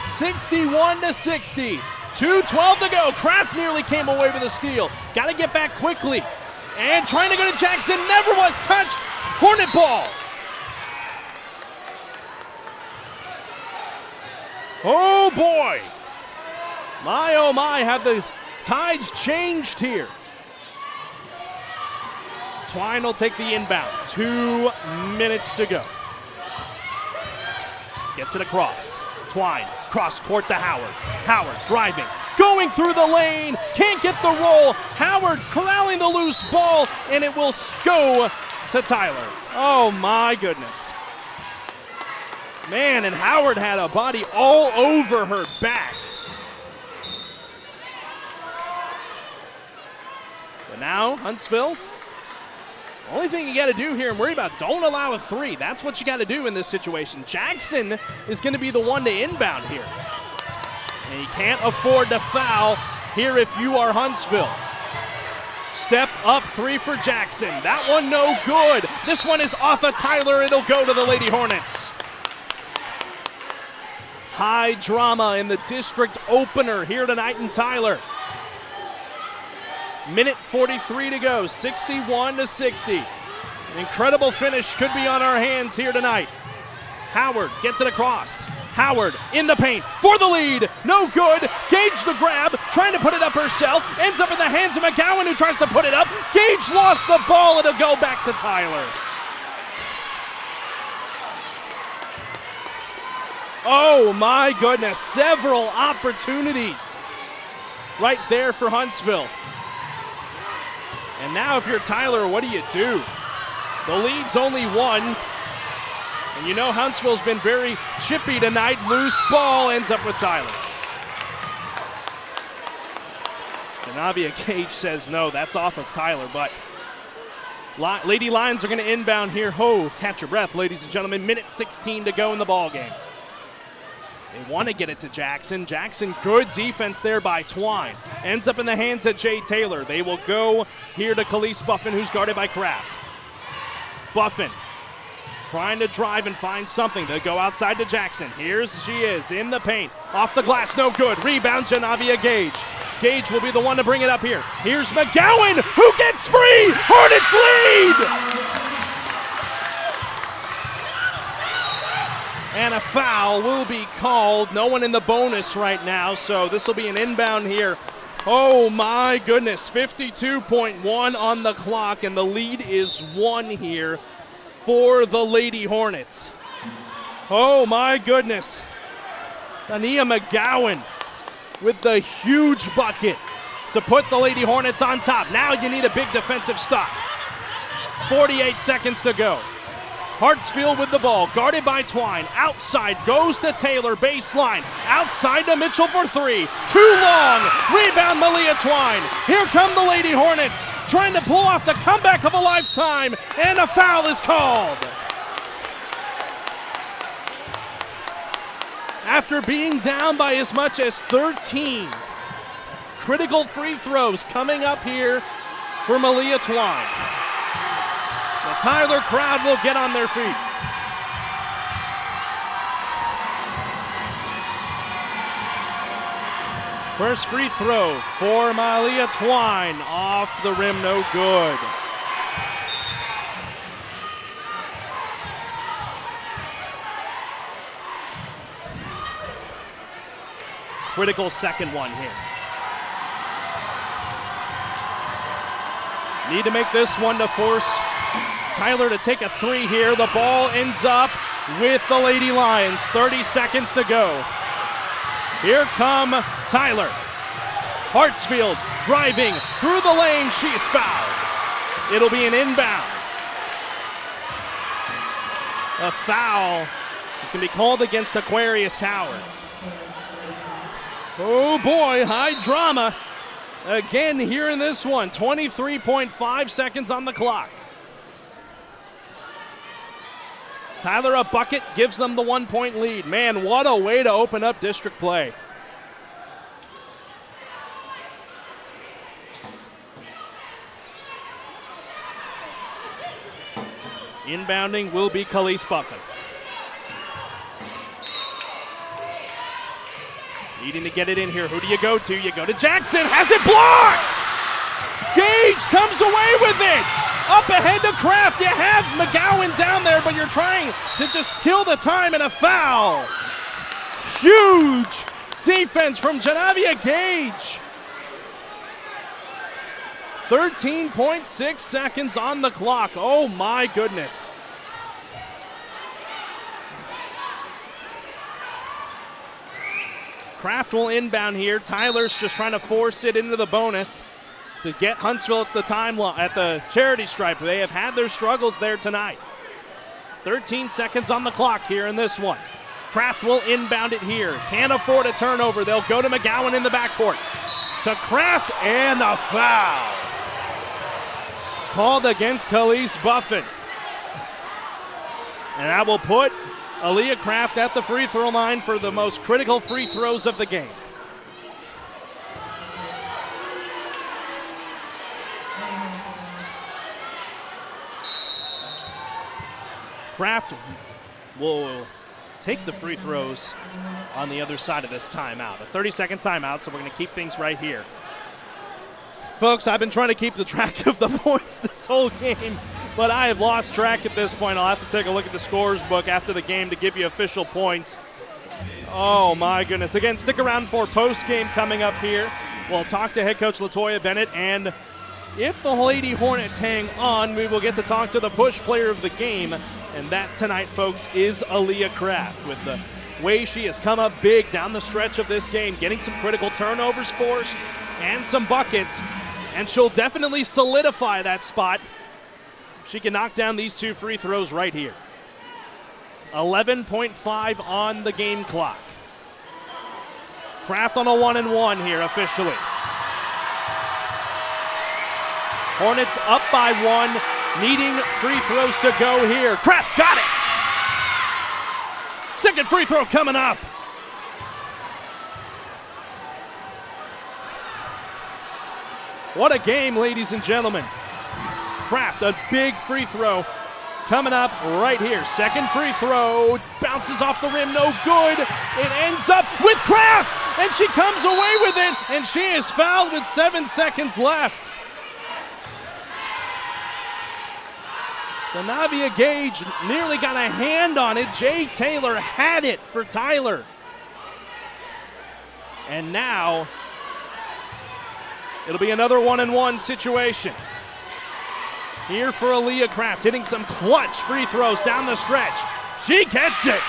61-60. 2:12 to go. Kraft nearly came away with a steal. Got to get back quickly. And trying to go to Jackson, never was touched. Hornet ball. Oh boy. My oh my, have the tides changed here. Twine will take the inbound. 2 minutes to go. Gets it across. Twine, cross court to Howard. Howard driving, going through the lane, can't get the roll. Howard corralling the loose ball, and it will go to Tyler. Oh my goodness. Man, and Howard had a body all over her back. But now, Huntsville, only thing you got to do here and worry about, don't allow a 3. That's what you got to do in this situation. Jackson is going to be the one to inbound here. And you can't afford to foul here if you are Huntsville. Step up 3 for Jackson. That one no good. This one is off of Tyler. It'll go to the Lady Hornets. High drama in the district opener here tonight in Tyler. Minute 43 to go, 61-60. Incredible finish could be on our hands here tonight. Howard gets it across. Howard in the paint for the lead. No good. Gage the grab, trying to put it up herself. Ends up in the hands of McGowan, who tries to put it up. Gage lost the ball. It'll go back to Tyler. Oh my goodness, several opportunities right there for Huntsville. And now if you're Tyler, what do? The lead's only one. And you know Huntsville's been very chippy tonight. Loose ball ends up with Tyler. Janavia Gage says no, that's off of Tyler, but Lady Lions are going to inbound here. Catch your breath, ladies and gentlemen. Minute 16 to go in the ball game. They want to get it to Jackson. Jackson, good defense there by Twine. Ends up in the hands of Jay Taylor. They will go here to Khalees Buffin, who's guarded by Kraft. Buffin trying to drive and find something. They go outside to Jackson. She is in the paint. Off the glass, no good. Rebound, Janavia Gage. Gage will be the one to bring it up here. Here's McGowan, who gets free. Hornets lead! And a foul will be called. No one in the bonus right now, so this will be an inbound here. Oh my goodness, 52.1 on the clock, and the lead is 1 here for the Lady Hornets. Oh my goodness. Ania McGowan with the huge bucket to put the Lady Hornets on top. Now you need a big defensive stop. 48 seconds to go. Hartsfield with the ball, guarded by Twine. Outside, goes to Taylor, baseline. Outside to Mitchell for 3. Too long. Rebound, Malia Twine. Here come the Lady Hornets, trying to pull off the comeback of a lifetime, and a foul is called. After being down by as much as 13. Critical free throws coming up here for Malia Twine. The Tyler crowd will get on their feet. First free throw for Malia Twine. Off the rim, no good. Critical second one here. Need to make this one to force Tyler to take a 3 here. The ball ends up with the Lady Lions. 30 seconds to go. Here come Tyler. Hartsfield driving through the lane. She's fouled. It'll be an inbound. A foul is going to be called against Aquarius Howard. Oh boy, high drama. Again here in this one. 23.5 seconds on the clock. Tyler a bucket, gives them the 1-point lead. Man, what a way to open up district play. Inbounding will be Khalees Buffin. Needing to get it in here. Who do you go to? You go to Jackson. Has it blocked! Gage comes away with it! Up ahead to Kraft. You have McGowan down there, but you're trying to just kill the time, and a foul. Huge defense from Janavia Gage. 13.6 seconds on the clock. Oh my goodness. Kraft will inbound here. Tyler's just trying to force it into the bonus to get Huntsville at the charity stripe. They have had their struggles there tonight. 13 seconds on the clock here in this one. Kraft will inbound it here. Can't afford a turnover. They'll go to McGowan in the backcourt. To Kraft, and a foul. Called against Khalees Buffin. And that will put Aaliyah Kraft at the free throw line for the most critical free throws of the game. Kraft will take the free throws on the other side of this timeout. A 30-second timeout, so we're going to keep things right here. Folks, I've been trying to keep the track of the points this whole game, but I have lost track at this point. I'll have to take a look at the scores book after the game to give you official points. Oh, my goodness. Again, stick around for post-game coming up here. We'll talk to head coach LaToya Bennett, and if the Lady Hornets hang on, we will get to talk to the push player of the game, and that tonight, folks, is Aaliyah Kraft. With the way she has come up big down the stretch of this game, getting some critical turnovers forced and some buckets, and she'll definitely solidify that spot. She can knock down these 2 free throws right here. 11.5 on the game clock. Kraft on a 1-and-1 here officially. Hornets up by 1, needing free throws to go here. Kraft got it! Second free throw coming up. What a game, ladies and gentlemen. Kraft, a big free throw coming up right here. Second free throw, bounces off the rim, no good. It ends up with Kraft, and she comes away with it, and she is fouled with 7 seconds left. So Navia Gage nearly got a hand on it. Jay Taylor had it for Tyler. And now it'll be another 1-and-1 situation. Here for Aaliyah Kraft, hitting some clutch free throws down the stretch. She gets it.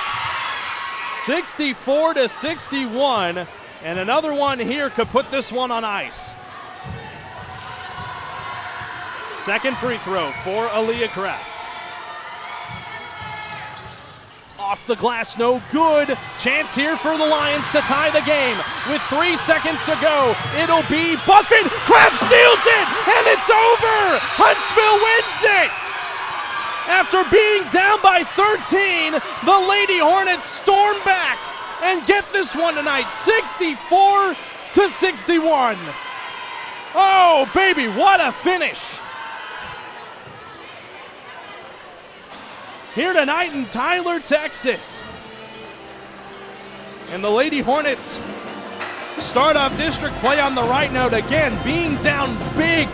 64-61, and another one here could put this one on ice. Second free throw for Aaliyah Kraft. Off the glass, no good. Chance here for the Lions to tie the game. With 3 seconds to go, it'll be Buffin. Kraft steals it, and it's over. Huntsville wins it. After being down by 13, the Lady Hornets storm back and get this one tonight, 64-61. Oh, baby, what a finish. Here tonight in Tyler, Texas. And the Lady Hornets start off district play on the right note again, being down big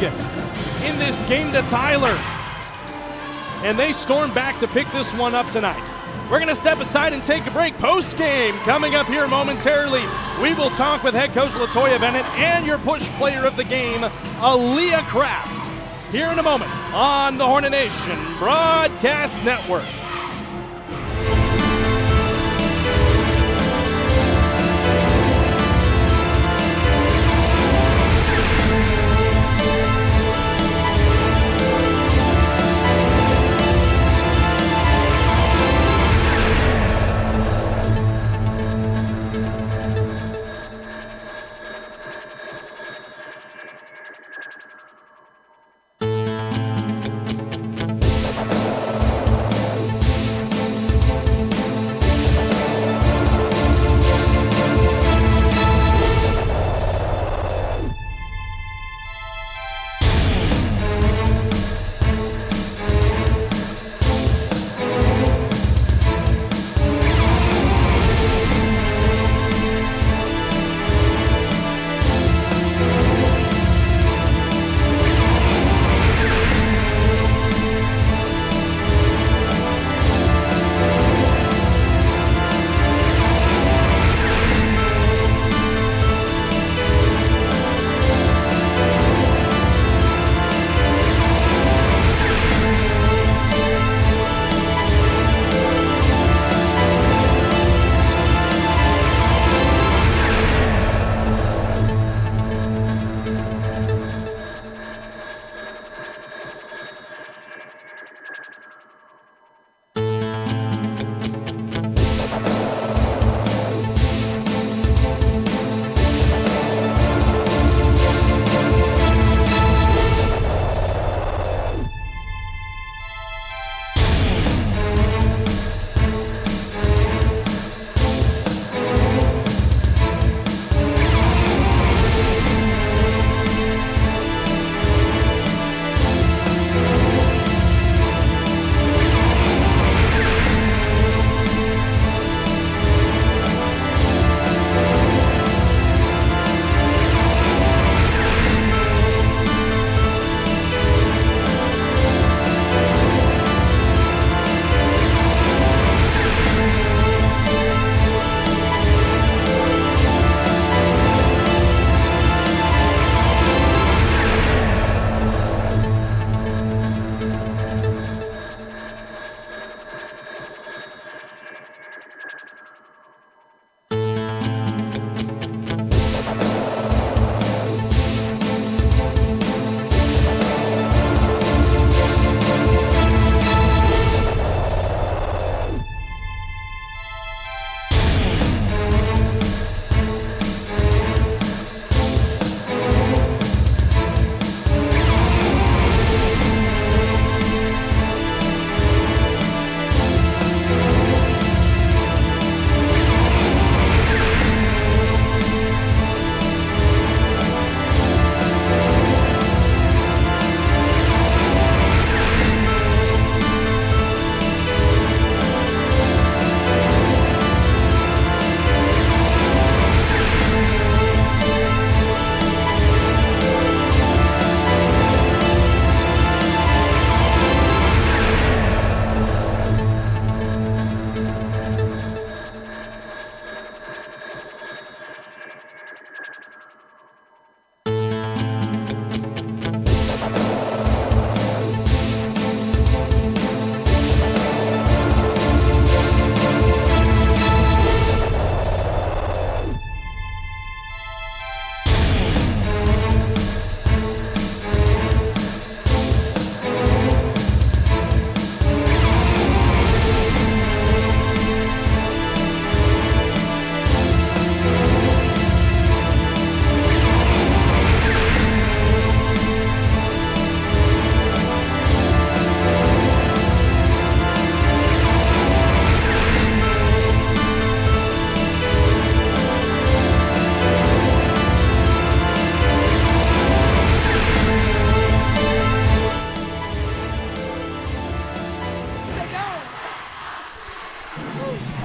in this game to Tyler. And they storm back to pick this one up tonight. We're going to step aside and take a break. Post-game coming up here momentarily. We will talk with head coach LaToya Bennett and your push player of the game, Aaliyah Kraft, here in a moment on the Hornet Nation Broadcast Network.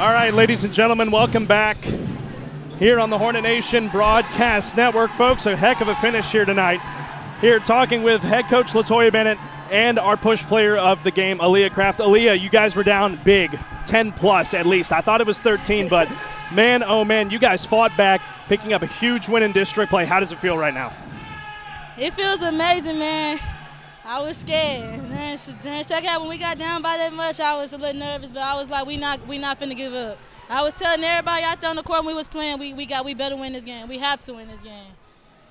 All right, ladies and gentlemen, welcome back here on the Hornet Nation Broadcast Network. Folks, a heck of a finish here tonight. Here talking with head coach LaToya Bennett and our push player of the game, Aaliyah Kraft. Aaliyah, you guys were down big, 10-plus at least. I thought it was 13, but man, oh man, you guys fought back, picking up a huge win in district play. How does it feel right now? It feels amazing, man. I was scared. During the second half, when we got down by that much, I was a little nervous, but I was like, we not finna give up. I was telling everybody out there on the court when we was playing, we better win this game. We have to win this game.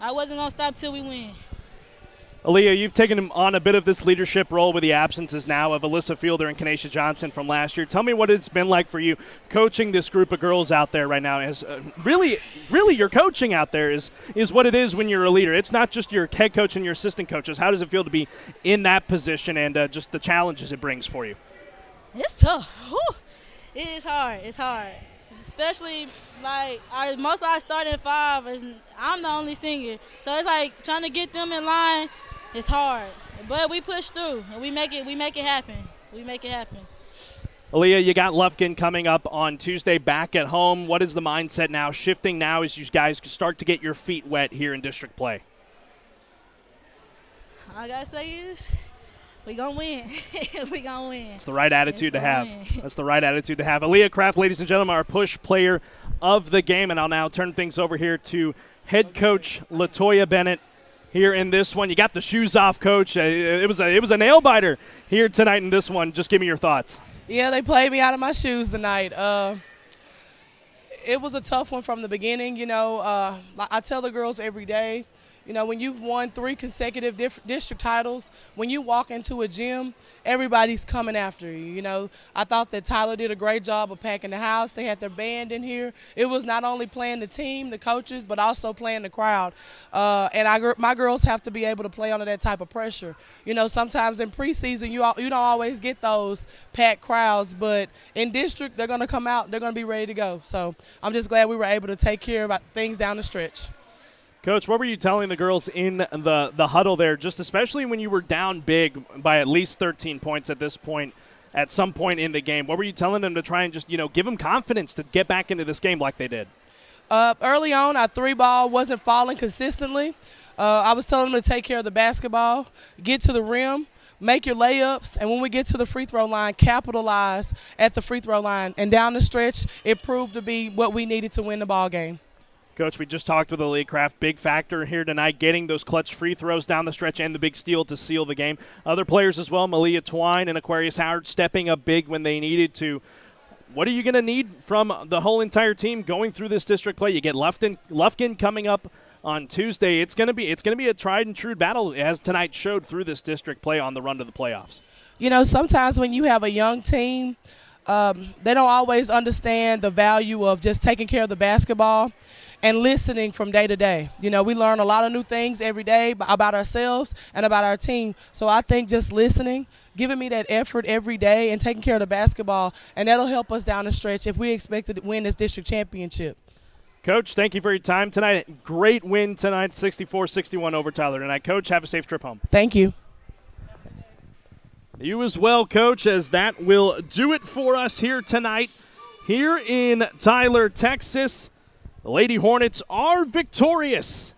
I wasn't gonna stop till we win. Aaliyah, you've taken on a bit of this leadership role with the absences now of Alyssa Fielder and Kanesha Johnson from last year. Tell me what it's been like for you coaching this group of girls out there right now. As really your coaching out there is what it is when you're a leader. It's not just your head coach and your assistant coaches. How does it feel to be in that position and just the challenges it brings for you? It's tough. Whew. It is hard. It's hard. Especially, like, most of our starting five, I'm the only senior. So it's like trying to get them in line. It's hard, but we push through and we make it happen. We make it happen. Aaliyah, you got Lufkin coming up on Tuesday back at home. What is the mindset now, shifting now as you guys start to get your feet wet here in district play? All I got to say is we going to win. We going to win. It's the right attitude to have. That's the right attitude to have. Aaliyah Kraft, ladies and gentlemen, our push player of the game. And I'll now turn things over here to head coach LaToya Bennett. Here in this one, you got the shoes off, Coach. It was a nail biter here tonight in this one. Just give me your thoughts. Yeah, they played me out of my shoes tonight. It was a tough one from the beginning. You know, I tell the girls every day, you know, when you've won 3 consecutive district titles, when you walk into a gym, everybody's coming after you. You know, I thought that Tyler did a great job of packing the house. They had their band in here. It was not only playing the team, the coaches, but also playing the crowd. And my girls have to be able to play under that type of pressure. You know, sometimes in preseason, you don't always get those packed crowds, but in district, they're going to come out. They're going to be ready to go. So I'm just glad we were able to take care of things down the stretch. Coach, what were you telling the girls in the huddle there, just especially when you were down big by at least 13 points at this point, at some point in the game? What were you telling them to try and just, you know, give them confidence to get back into this game like they did? Early on, our 3-ball wasn't falling consistently. I was telling them to take care of the basketball, get to the rim, make your layups, and when we get to the free throw line, capitalize at the free throw line. And down the stretch, it proved to be what we needed to win the ball game. Coach, we just talked with Aaliyah Kraft. Big factor here tonight, getting those clutch free throws down the stretch and the big steal to seal the game. Other players as well, Malia Twine and Aquarius Howard stepping up big when they needed to. What are you going to need from the whole entire team going through this district play? You get Lufkin coming up on Tuesday. It's going to be a tried and true battle, as tonight showed through this district play on the run to the playoffs. You know, sometimes when you have a young team, they don't always understand the value of just taking care of the basketball and listening from day to day. You know, we learn a lot of new things every day about ourselves and about our team. So I think just listening, giving me that effort every day and taking care of the basketball, and that'll help us down the stretch if we expect to win this district championship. Coach, thank you for your time tonight. Great win tonight, 64-61 over Tyler tonight. Coach, have a safe trip home. Thank you. You as well, Coach, as that will do it for us here tonight here in Tyler, Texas. The Lady Hornets are victorious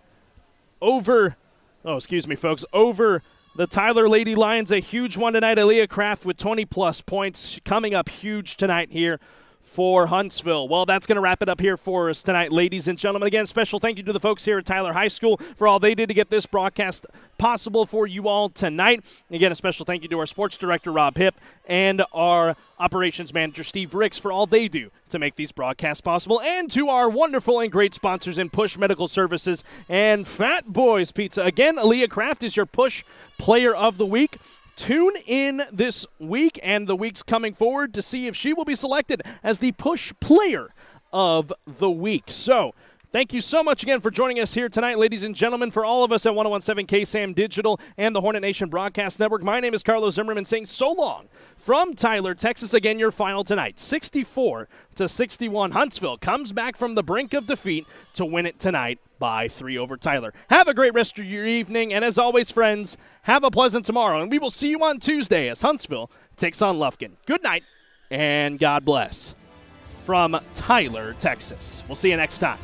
over the Tyler Lady Lions. A huge one tonight. Aaliyah Kraft with 20-plus points coming up huge tonight here for Huntsville. Well, that's going to wrap it up here for us tonight, ladies and gentlemen. Again, special thank you to the folks here at Tyler High School for all they did to get this broadcast possible for you all tonight. Again, a special thank you to our sports director, Rob Hipp, and our operations manager, Steve Ricks, for all they do to make these broadcasts possible, and to our wonderful and great sponsors in Push Medical Services and Fat Boys Pizza. Again, Aaliyah Kraft is your Push Player of the Week. Tune in this week and the weeks coming forward to see if she will be selected as the Push Player of the Week. So, thank you so much again for joining us here tonight, ladies and gentlemen. For all of us at 1017 KSAM Digital and the Hornet Nation Broadcast Network, my name is Carlos Zimmermann saying so long from Tyler, Texas. Again, your final tonight, 64-61. Huntsville comes back from the brink of defeat to win it tonight by 3 over Tyler. Have a great rest of your evening, and as always, friends, have a pleasant tomorrow, and we will see you on Tuesday as Huntsville takes on Lufkin. Good night, and God bless. from Tyler, Texas. We'll see you next time.